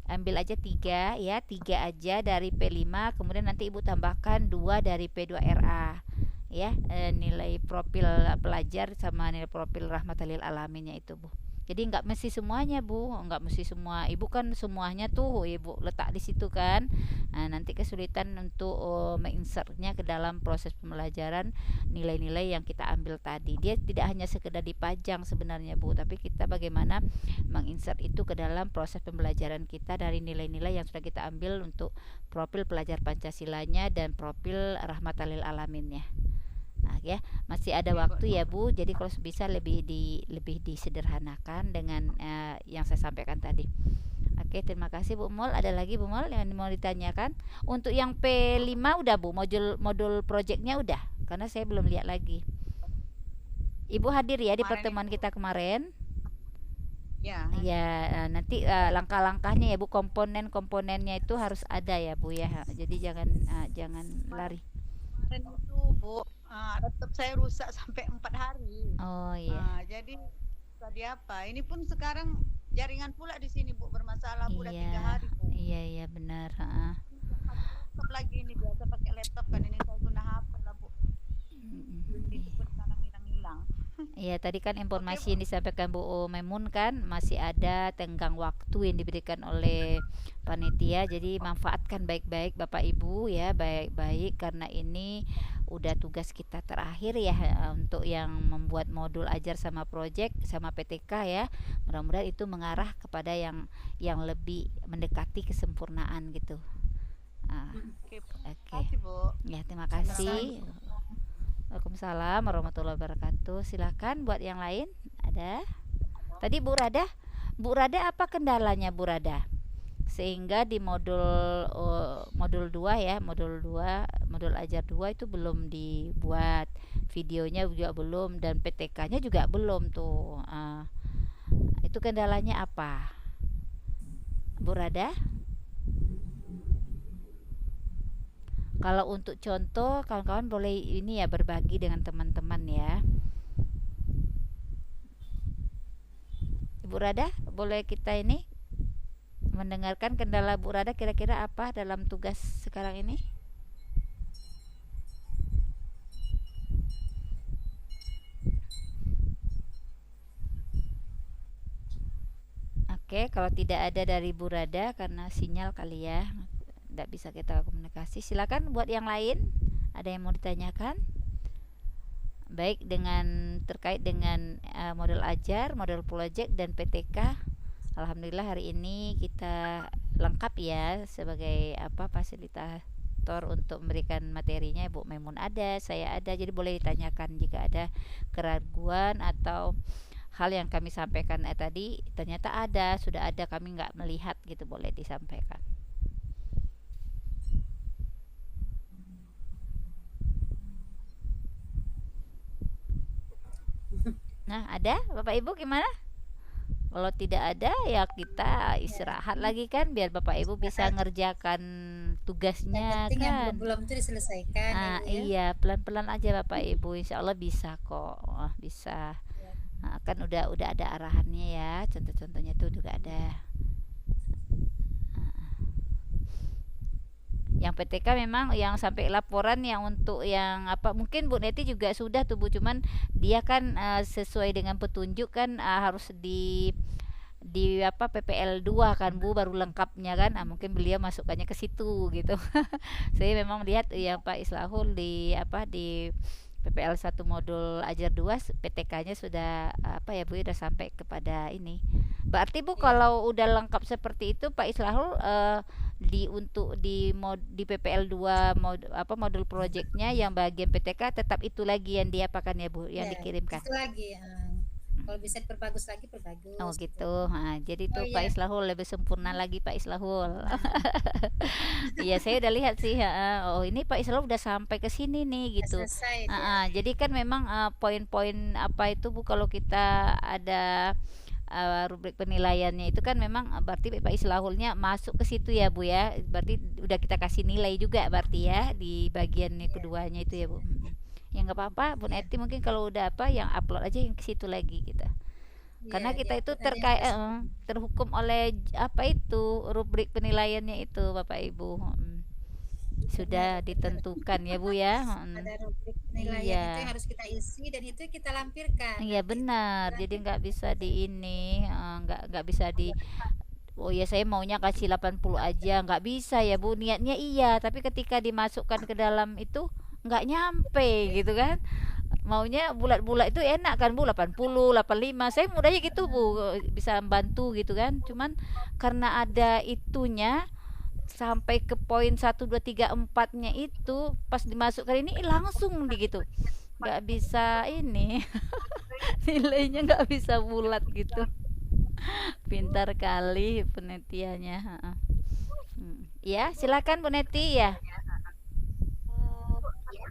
Ambil aja 3 ya, 3 aja dari P5, kemudian nanti Ibu tambahkan 2 dari P2RA. Ya, nilai profil pelajar sama nilai profil rahmatal lil alaminnya itu, Bu. Jadi nggak mesti semuanya Bu, nggak mesti semua. Ibu kan semuanya tuh Ibu letak di situ kan. Nah, nanti kesulitan untuk menginsertnya ke dalam proses pembelajaran nilai-nilai yang kita ambil tadi. Dia tidak hanya sekedar dipajang sebenarnya Bu, tapi kita bagaimana menginsert itu ke dalam proses pembelajaran kita dari nilai-nilai yang sudah kita ambil untuk profil pelajar Pancasilanya dan profil rahmatal lil alaminnya. Nah, ya, masih ada waktu ya Bu. Jadi kalau bisa lebih disederhanakan dengan yang saya sampaikan tadi. Oke, terima kasih Bu Mul. Ada lagi Bu Mul yang mau ditanyakan? Untuk yang P5 udah Bu, modul projectnya udah. Karena saya belum lihat lagi. Ibu hadir ya di pertemuan kita kemarin? Ya. Ya, nanti langkah-langkahnya ya Bu, komponen-komponennya itu harus ada ya Bu ya. Jadi jangan lari. Kemarin itu Bu, laptop saya rusak sampai 4 hari. Oh iya. Jadi tadi apa? Ini pun sekarang jaringan pula di sini Bu bermasalah Bu, udah 3 hari Bu. Iya benar. Laptop lagi ini, biasa pakai laptop kan, ini saya guna HP lah Bu. Itu pun sekarang hilang-hilang. Iya, tadi kan informasi yang disampaikan Bu Maimun kan masih ada tenggang waktu yang diberikan oleh panitia. Jadi manfaatkan baik-baik Bapak Ibu ya, baik-baik karena ini udah tugas kita terakhir ya untuk yang membuat modul ajar sama project sama PTK ya. Mudah-mudahan itu mengarah kepada yang lebih mendekati kesempurnaan gitu. Oke. Ya, terima kasih. Waalaikumsalam warahmatullahi wabarakatuh. Silakan buat yang lain. Ada? Tadi Bu Rada apa kendalanya Bu Rada? Sehingga di modul 2 ya, modul ajar 2 itu belum dibuat. Videonya juga belum dan PTK-nya juga belum tuh. Itu kendalanya apa? Bu Rada? Kalau untuk contoh, kawan-kawan boleh ini ya berbagi dengan teman-teman ya. Ibu Rada, boleh kita ini mendengarkan kendala Bu Rada kira-kira apa dalam tugas sekarang ini? Oke, kalau tidak ada dari Bu Rada karena sinyal kali ya. Tidak bisa kita komunikasi. Silakan buat yang lain, ada yang mau ditanyakan baik terkait dengan model ajar, model project dan PTK. Alhamdulillah hari ini kita lengkap ya sebagai fasilitator untuk memberikan materinya. Bu Maimun ada, saya ada, jadi boleh ditanyakan jika ada keraguan atau hal yang kami sampaikan tadi ternyata sudah ada kami nggak melihat gitu, boleh disampaikan. Nah, ada Bapak Ibu gimana? Kalau tidak ada ya kita istirahat lagi kan, biar Bapak Ibu bisa ngerjakan tugasnya kan. Belum itu diselesaikan. Iya, pelan-pelan aja Bapak Ibu, insya Allah bisa kok. Bisa. Kan udah ada arahannya ya, contoh-contohnya tuh juga ada. Yang PTK memang yang sampai laporan yang untuk yang mungkin Bu Neti juga sudah tuh Bu, cuman dia kan sesuai dengan petunjuk kan harus di PPL 2 kan Bu, baru lengkapnya kan. Mungkin beliau masukkannya ke situ gitu. Saya memang lihat yang Pak Islahul di PPL 1 modul ajar 2 PTK-nya sudah Bu sudah sampai kepada ini. Berarti Bu kalau udah lengkap seperti itu Pak Islahul untuk di PPL 2 modul projectnya yang bagian PTK tetap itu lagi yang diapakan ya Bu, yang Ya, dikirimkan. itu lagi. Kalau bisa diperbagus lagi, Oh perbagus gitu. gitu. Jadi Oh tuh Pak iya. Islahul lebih sempurna lagi Pak Islahul. Nah, Iya, saya udah lihat sih. Oh ini Pak Islahul udah sampai ke sini nih udah gitu. selesai dia. Jadi kan memang poin-poin apa itu Bu, kalau kita ada rubrik penilaiannya itu kan memang berarti Pak Islahulnya masuk ke situ ya Bu ya. Berarti udah kita kasih nilai juga berarti ya di bagian yang Iya. keduanya itu ya Bu. Ya nggak apa-apa Bu Iya. Neti, mungkin kalau udah apa yang upload aja yang ke situ lagi kita. Karena Iya, kita itu diupload aja yang ke situ. terhukum oleh apa itu rubrik penilaiannya itu Bapak Ibu. Benar, Sudah benar. ditentukan ya Bu ya. Ada rubrik penilaian itu yang Iya. harus kita isi dan itu kita lampirkan Iya nanti. benar. Jadi Nanti nggak bisa di ini, nggak bisa di, oh ya saya maunya kasih 80 aja, nggak bisa ya Bu. Niatnya iya, tapi ketika dimasukkan ke dalam itu nggak nyampe gitu kan. Maunya bulat-bulat itu enak kan Bu, 80, 85. Saya mudahnya gitu Bu, bisa bantu gitu kan. Cuman karena ada itunya sampai ke poin 1, 2, 3, 4-nya itu pas dimasukkan ini langsung di gitu. Nggak bisa ini. Nilainya nggak bisa bulat gitu. Pintar kali penelitiannya. Ya, silakan Bu Neti ya.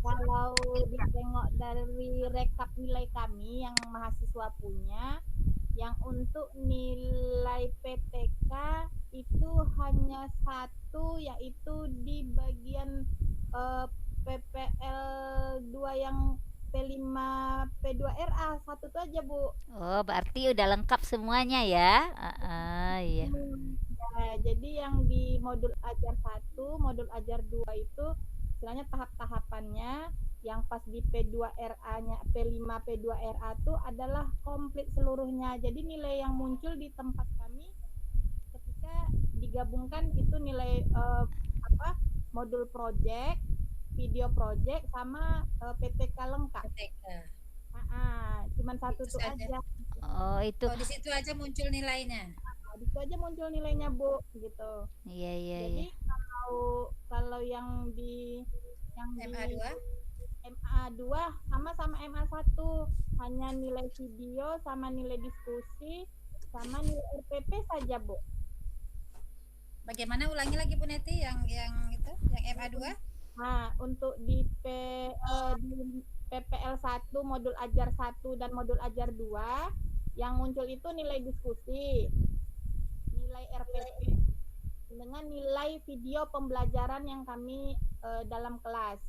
Kalau ditengok dari rekap nilai kami yang mahasiswa punya, yang untuk nilai PTK itu hanya satu, yaitu di bagian PPL 2 yang P5 P2RA, satu itu aja Bu. Oh, berarti udah lengkap semuanya ya. Iya. Ya, jadi yang di modul ajar 1, modul ajar 2 itu istilahnya tahap-tahapannya, yang pas di P2RA-nya, P5 P2RA itu adalah komplit seluruhnya. Jadi nilai yang muncul di tempat kami ketika digabungkan itu nilai modul project, video project sama PTK lengkap. PTK. Cuman satu Itu tuh saja. aja. Oh, itu. Oh, di situ aja muncul nilainya. Di situ aja muncul nilainya Bu, gitu. Iya, iya, Jadi iya. kalau yang di MA2 MA2 sama MA1, hanya nilai video sama nilai diskusi sama nilai RPP saja Bu. bagaimana ulangi lagi Bu Neti yang itu yang MA2 Untuk di PPL 1 modul ajar 1 dan modul ajar 2 yang muncul itu nilai diskusi, nilai RPP dengan nilai video pembelajaran yang kami dalam kelas.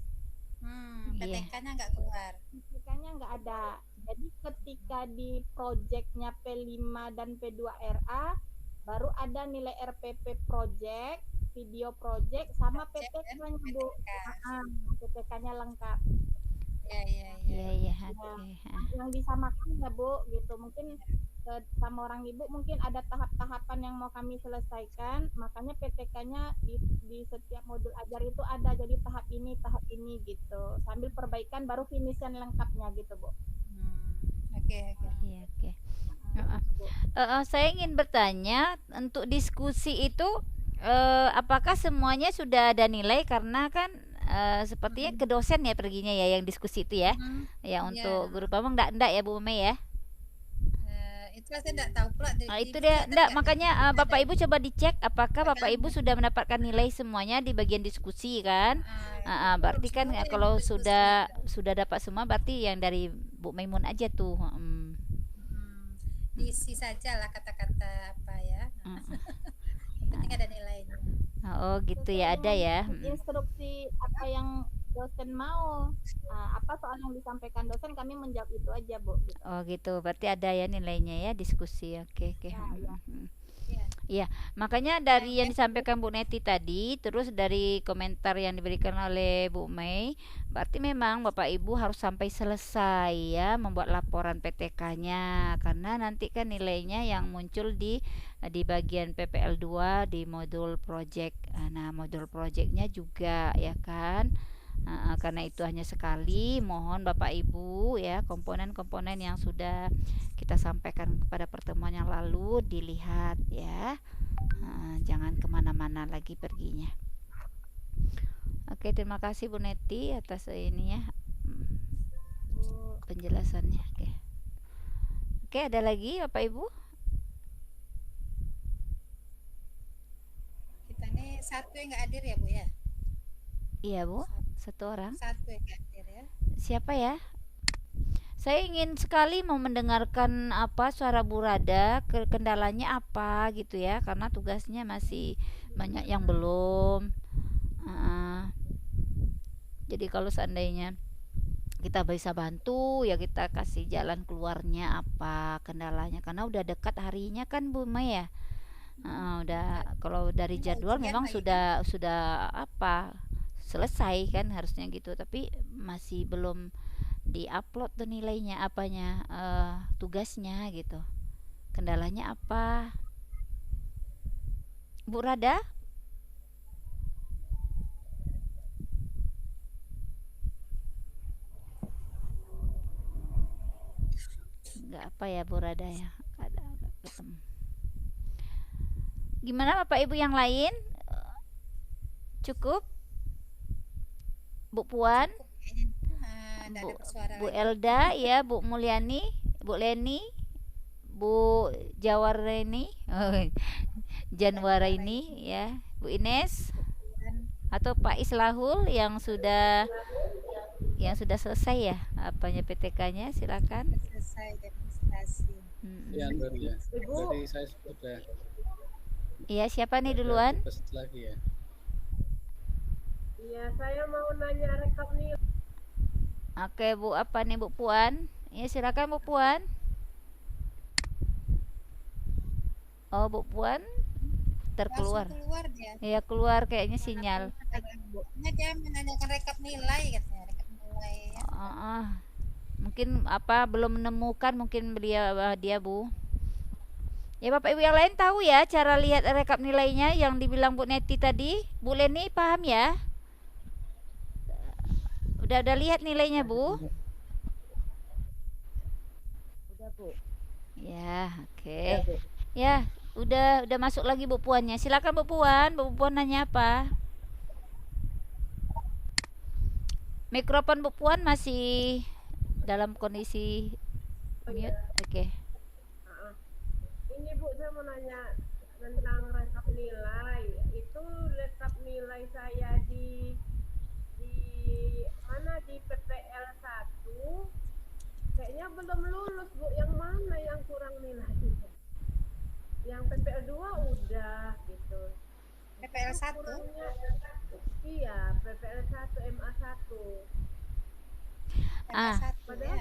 PTK-nya nggak keluar. PTK-nya nggak ada. Jadi ketika di projectnya P5 dan P2RA baru ada nilai RPP project, video project sama PTK-nya Bu. PTK-nya lengkap. Iya, oke. Yang disamakan ya Bu, gitu. Mungkin sama orang Ibu mungkin ada tahap-tahapan yang mau kami selesaikan, makanya PTK-nya di setiap modul ajar itu ada, jadi tahap ini gitu, sambil perbaikan baru finishan lengkapnya gitu Bu. Oke. Iya, oke. Saya ingin bertanya untuk diskusi itu apakah semuanya sudah ada nilai, karena kan sepertinya ke dosen ya perginya ya yang diskusi itu ya. Ya untuk guru pamong enggak ya Bu Mei ya. Itu saya enggak tahu pula. Itu dia enggak, makanya Bapak Ibu coba dicek apakah Bapak Ibu sudah mendapatkan nilai semuanya di bagian diskusi kan. Berarti kan kalau sudah dapat semua berarti yang dari Bu Maimun aja tuh. Diisi saja lah kata-kata apa ya. Penting ada nilainya. Oh gitu ya, ada ya. Instruksi apa yang dosen mau, apa soal yang disampaikan dosen kami menjawab itu aja Bu. Oh gitu, berarti ada ya nilainya ya diskusi. Oke. Iya, makanya dari yang disampaikan Bu Neti tadi, terus dari komentar yang diberikan oleh Bu Mei, berarti memang Bapak Ibu harus sampai selesai ya membuat laporan PTK-nya, karena nanti kan nilainya yang muncul di bagian PPL 2 di modul project. Nah, modul projectnya juga ya kan. Karena itu hanya sekali, mohon Bapak Ibu ya, komponen-komponen yang sudah kita sampaikan pada pertemuan yang lalu dilihat ya. Jangan kemana-mana lagi perginya. Oke, terima kasih Bu Neti atas ini ya, penjelasannya. Oke, ada lagi Bapak Ibu? Kita nih satu yang nggak hadir ya Bu ya? Iya Bu, satu orang. Satu yang nggak hadir ya. Siapa ya? Saya ingin sekali mau mendengarkan apa suara Bu Rada, kendalanya apa gitu ya, karena tugasnya masih banyak yang belum. Jadi kalau seandainya kita bisa bantu ya, kita kasih jalan keluarnya apa kendalanya, karena udah dekat harinya kan Bu Maya. Udah, kalau dari jadwal memang sudah apa selesai kan harusnya gitu, tapi masih belum di-upload tuh nilainya apanya, tugasnya gitu. Kendalanya apa? Bu Rada? Enggak apa ya Bu Rada ya? Ada ketemu. Gimana Bapak Ibu yang lain? Cukup? Bu Puan? Bu Elda ya, Bu Mulyani, Bu Leni, Bu Jawareni, Janwaraini ya, Bu Ines, atau Pak Islahul yang sudah selesai ya apanya PTK-nya, silakan. Selesai demonstrasi. Ya, ya. Dari saya sudah. Iya, siapa nih duluan? Lagi ya. Iya, saya mau nanya rekap nih. Oke Bu, apa nih Bu Puan? Ya silakan Bu Puan. Oh Bu Puan terkeluar. Keluar dia. Iya keluar kayaknya sinyal. Dia menanyakan rekap nilai katanya, rekap nilai ya. Mungkin apa belum menemukan mungkin dia Bu. Ya Bapak Ibu yang lain tahu ya cara lihat rekap nilainya yang dibilang Bu Neti tadi. Bu Leni paham ya? Udah lihat nilainya Bu? Udah Bu. Ya, oke. Ya, udah masuk lagi Bu Puannya. Silakan Bu Puan. Bu Puan nanya apa? Mikrofon Bu Puan masih dalam kondisi mute. Oke. Ini Bu, saya mau nanya tentang rekap nilai. Itu rekap nilai saya di mana di PPL 1 kayaknya belum lulus Bu. Yang mana yang kurang nilainya? Yang PPL 2 udah gitu. PPL 1? Iya, PPL 1 MA 1. Padahal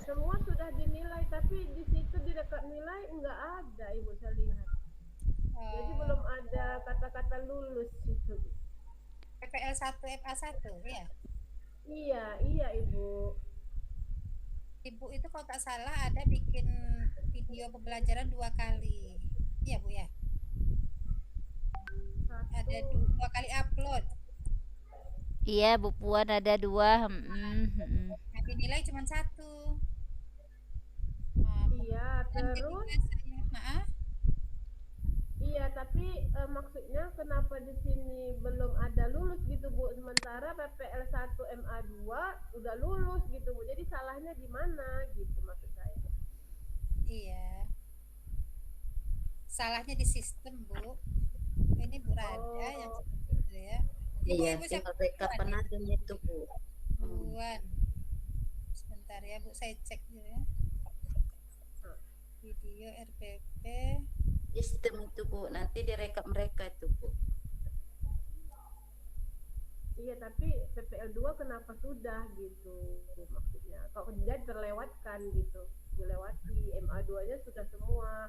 semua sudah dinilai, tapi di situ di rekap nilai enggak ada Ibu, saya lihat. Jadi belum ada kata-kata lulus itu. PPL 1 MA 1 ya? Iya Ibu. Ibu itu kalau tak salah ada bikin video pembelajaran 2 kali. Iya Bu ya? Ada 2 kali upload. Iya Bu Puan ada 2. Yang dinilai cuma 1. Iya, terus iya, tapi maksudnya kenapa di sini belum ada lulus gitu Bu, sementara PPL 1 MA 2 udah lulus gitu Bu. Jadi salahnya di mana gitu maksud saya. Iya. Salahnya di sistem Bu. Ini Bu Rada yang seperti itu ya. Iya, tinggal rekapan aja itu Bu. Buan. Sebentar ya Bu, saya cek dulu ya. Video RPP Sistem itu Bu, nanti direkap mereka itu Bu. Iya, tapi PPL 2 kenapa sudah gitu maksudnya. Kok jadi terlewatkan gitu. Dilewati MA 2-nya sudah semua.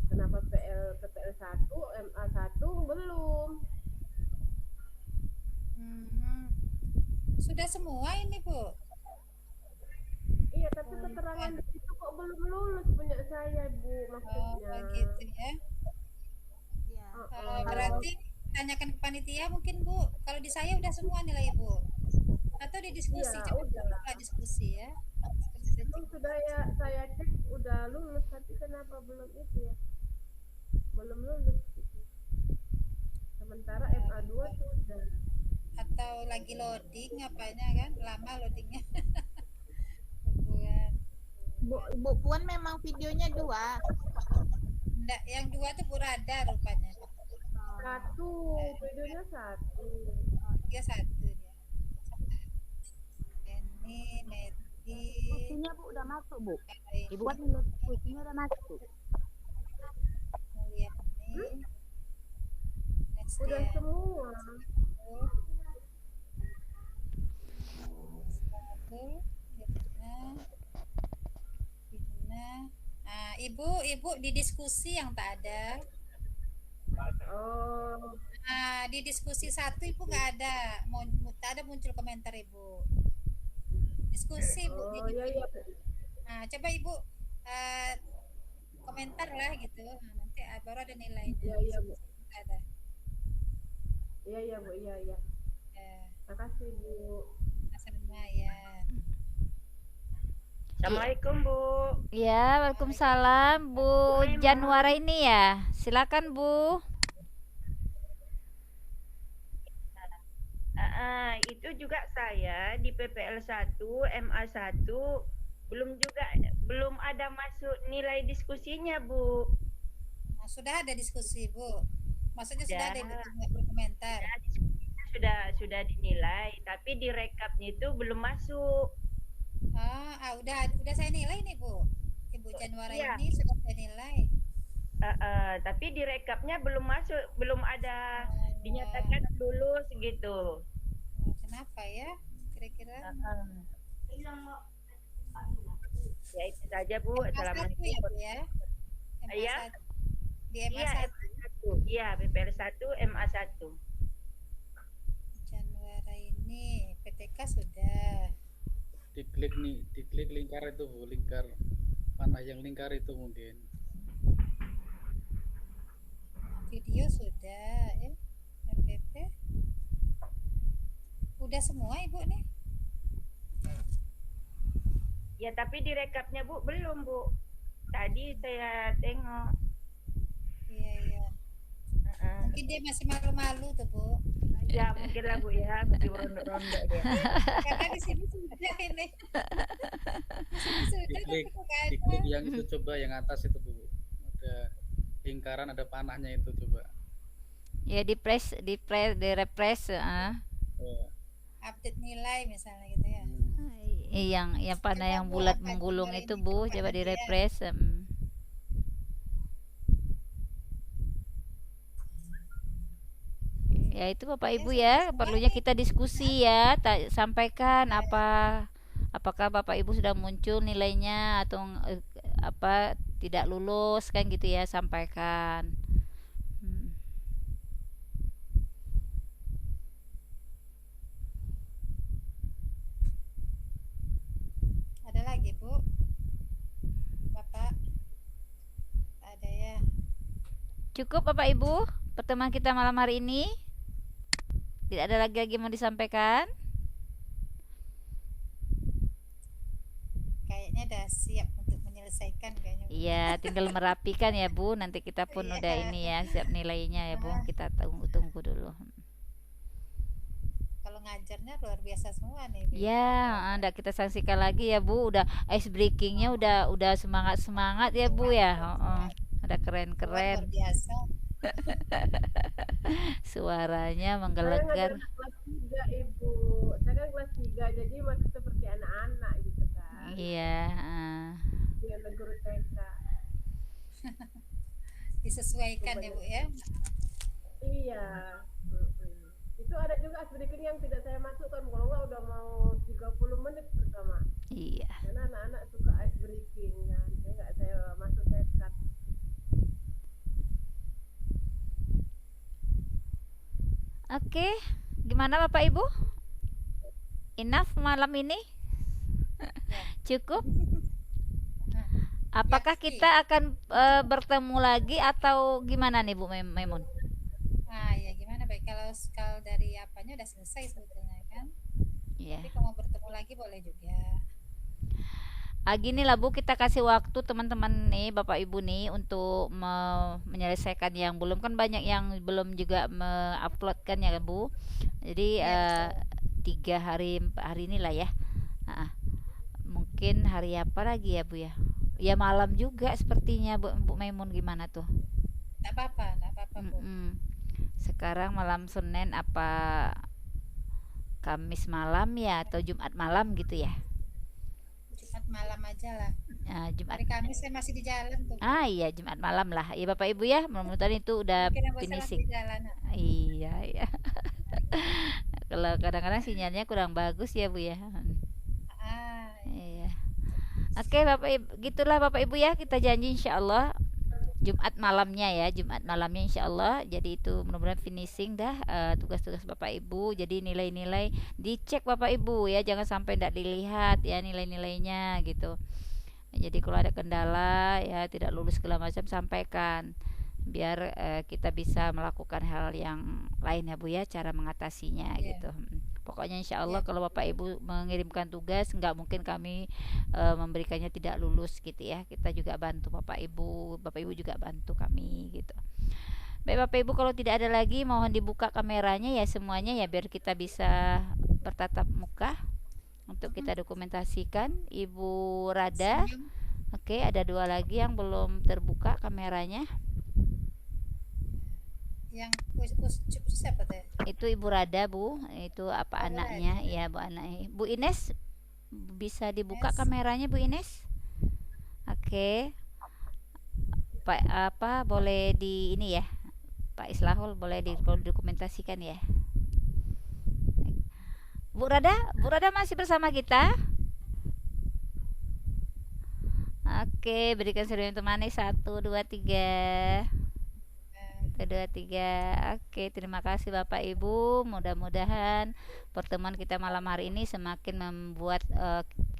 Kenapa PPL 1, MA 1 belum? Sudah semua ini Bu. Iya, tapi keterangan di situ kok belum lulus punya saya Bu, maksudnya. Oh gitu ya. Iya. Berarti ditanyakan ke panitia mungkin Bu. Kalau di saya udah semua nilai Bu. Atau di diskusi, Iya, coba udah. buka diskusi ya. Memang sudah ya saya cek udah lulus, tapi kenapa belum itu ya? Belum lulus gitu. Sementara MA2 sudah. Atau lagi loading apanya kan? Lama loadingnya. Buat. Bu Puan memang videonya 2. Enggak, yang 2 tuh Bu Rada rupanya. Satu, videonya satu. Dia 1 dia. Ini Neti. Diskusinya Bu udah masuk Bu. Ibu kan diskusinya udah masuk. Mulyani. Udah semua. Nah, ibu di diskusi yang tak ada. Oh, Nah, di diskusi 1 ibu nggak ada, tak ada muncul komentar ibu. Diskusi Bu. oh iya iya. Nah, coba ibu komentar lah gitu. Nah, nanti baru ada nilainya. Iya iya Bu. Ada. Iya iya Bu, iya iya. Ya, Makasih Bu. sama ya. Assalamualaikum Bu. Ya, waalaikumsalam Bu Januara ini ya. Silakan Bu. Itu juga saya di PPL 1, MA 1 belum ada masuk nilai diskusinya Bu. Nah, sudah ada diskusi Bu. Maksudnya sudah ada yang berkomentar. Ya, diskusinya sudah dinilai, tapi di rekapnya itu belum masuk. Udah saya nilai nih Bu. Ibu Januara Iya. ini sudah saya nilai. Tapi di rekapnya belum masuk, belum ada dinyatakan lulus gitu. Kenapa ya? Kira-kira Ya itu saja Bu. MA 1 ya Assalamualaikum. Bu ya? MA Iya. 1. Di MA Iya, 1 Iya, PPL 1, MA 1. Januara ini PTK sudah. Diklik lingkar itu Bu, lingkar panah yang lingkar itu mungkin. Video sudah ya. MPP udah semua Ibu nih. Ya tapi di rekapnya Bu belum Bu. Tadi saya tengok. Iya. Mungkin dia masih malu-malu tuh Bu. Ya mungkin lah Bu ya, masih ronda-ronda dia. Karena di sini sudah ini. Di sini sudah tapi kok nggak ada. Diklik yang itu coba, yang atas itu Bu. Ada lingkaran, ada panahnya itu coba. Ya di refresh. Ya. Update nilai misalnya gitu ya. Yang panah yang bulat menggulung itu Bu, coba di refresh. Ya itu Bapak Ibu ya, perlunya kita diskusi ya, sampaikan apakah Bapak Ibu sudah muncul nilainya atau tidak lulus kan gitu ya, sampaikan. Ada lagi Bu? Bapak? Ada ya. Cukup Bapak Ibu pertemuan kita malam hari ini. Tidak ada lagi mau disampaikan? Kayaknya udah siap untuk menyelesaikan kayaknya Bu. Iya, tinggal merapikan ya Bu. Nanti kita pun udah ini ya, siap nilainya ya Bu. Kita tunggu dulu. Kalau ngajarnya luar biasa semua nih Bu. Ya, Anda kita saksikan lagi ya Bu. Udah ice breakingnya udah semangat ya Bu ya. Ada keren-keren. Luar biasa. Suaranya Saya menggelegar. ngajar kelas 3 Ibu. Saya kan kelas 3, jadi masih seperti anak-anak gitu kan. Iya. Dia negur TK. Disesuaikan ya Bu ya. Iya. Itu ada juga ice breaking yang tidak saya masukkan, kalau nggak udah mau 30 menit pertama. Iya. Karena anak-anak suka ice breaking kan. Saya masuk, saya cut. Oke, gimana Bapak Ibu? Enough malam ini? Cukup? Apakah kita akan bertemu lagi atau gimana nih Bu Maimun? Ah ya gimana baik kalau dari apanya udah selesai sebetulnya kan. Iya. Tapi kalau mau bertemu lagi boleh juga. Gini lah Bu, kita kasih waktu teman-teman nih, Bapak Ibu nih untuk menyelesaikan yang belum, kan banyak yang belum juga mengupload kan ya Bu. Jadi Iya, betul. 3 hari 4 hari inilah ya. Ah, mungkin hari apa lagi ya Bu ya? Ya malam juga sepertinya Bu Maimun, gimana tuh? Enggak apa-apa, Bu. Sekarang malam Senin apa Kamis malam ya, atau Jumat malam gitu ya? Jumat malam aja lah. Jumat. Hari Kamis saya masih di jalan tuh. Iya, Jumat malam lah. Iya Bapak Ibu ya, mudah-mudahan itu udah Mungkin yang bosan finishing. di jalan. Iya, iya. Kalau kadang-kadang sinyalnya kurang bagus ya Bu ya. Iya. Oke Bapak Ibu, gitulah Bapak Ibu ya, kita janji insya Allah Jumat malamnya ya, Jumat malamnya insya Allah. Jadi itu mudah-mudahan finishing dah tugas-tugas Bapak Ibu. Jadi nilai-nilai dicek Bapak Ibu ya, jangan sampai tidak dilihat ya nilai-nilainya gitu. Jadi kalau ada kendala ya tidak lulus segala macam, sampaikan biar kita bisa melakukan hal yang lain ya Bu ya, cara mengatasinya gitu. Pokoknya insya Allah kalau Bapak Ibu mengirimkan tugas, nggak mungkin kami memberikannya tidak lulus gitu ya. Kita juga bantu Bapak Ibu juga bantu kami gitu. Baik Bapak Ibu, kalau tidak ada lagi mohon dibuka kameranya ya semuanya ya, biar kita bisa bertatap muka untuk kita dokumentasikan. Ibu Rada, oke, ada 2 lagi yang belum terbuka kameranya. Yang siapa teh? Itu Ibu Rada Bu, itu apa anaknya ya Bu, anaknya Bu Ines, bisa dibuka kameranya Bu Ines? Oke. Pak apa boleh di ini ya, Pak Islahul boleh didokumentasikan ya. Bu Rada masih bersama kita? Oke, berikan seruan untuk manis 1 2 3. 1 2 3. Oke, terima kasih Bapak Ibu. Mudah-mudahan pertemuan kita malam hari ini semakin membuat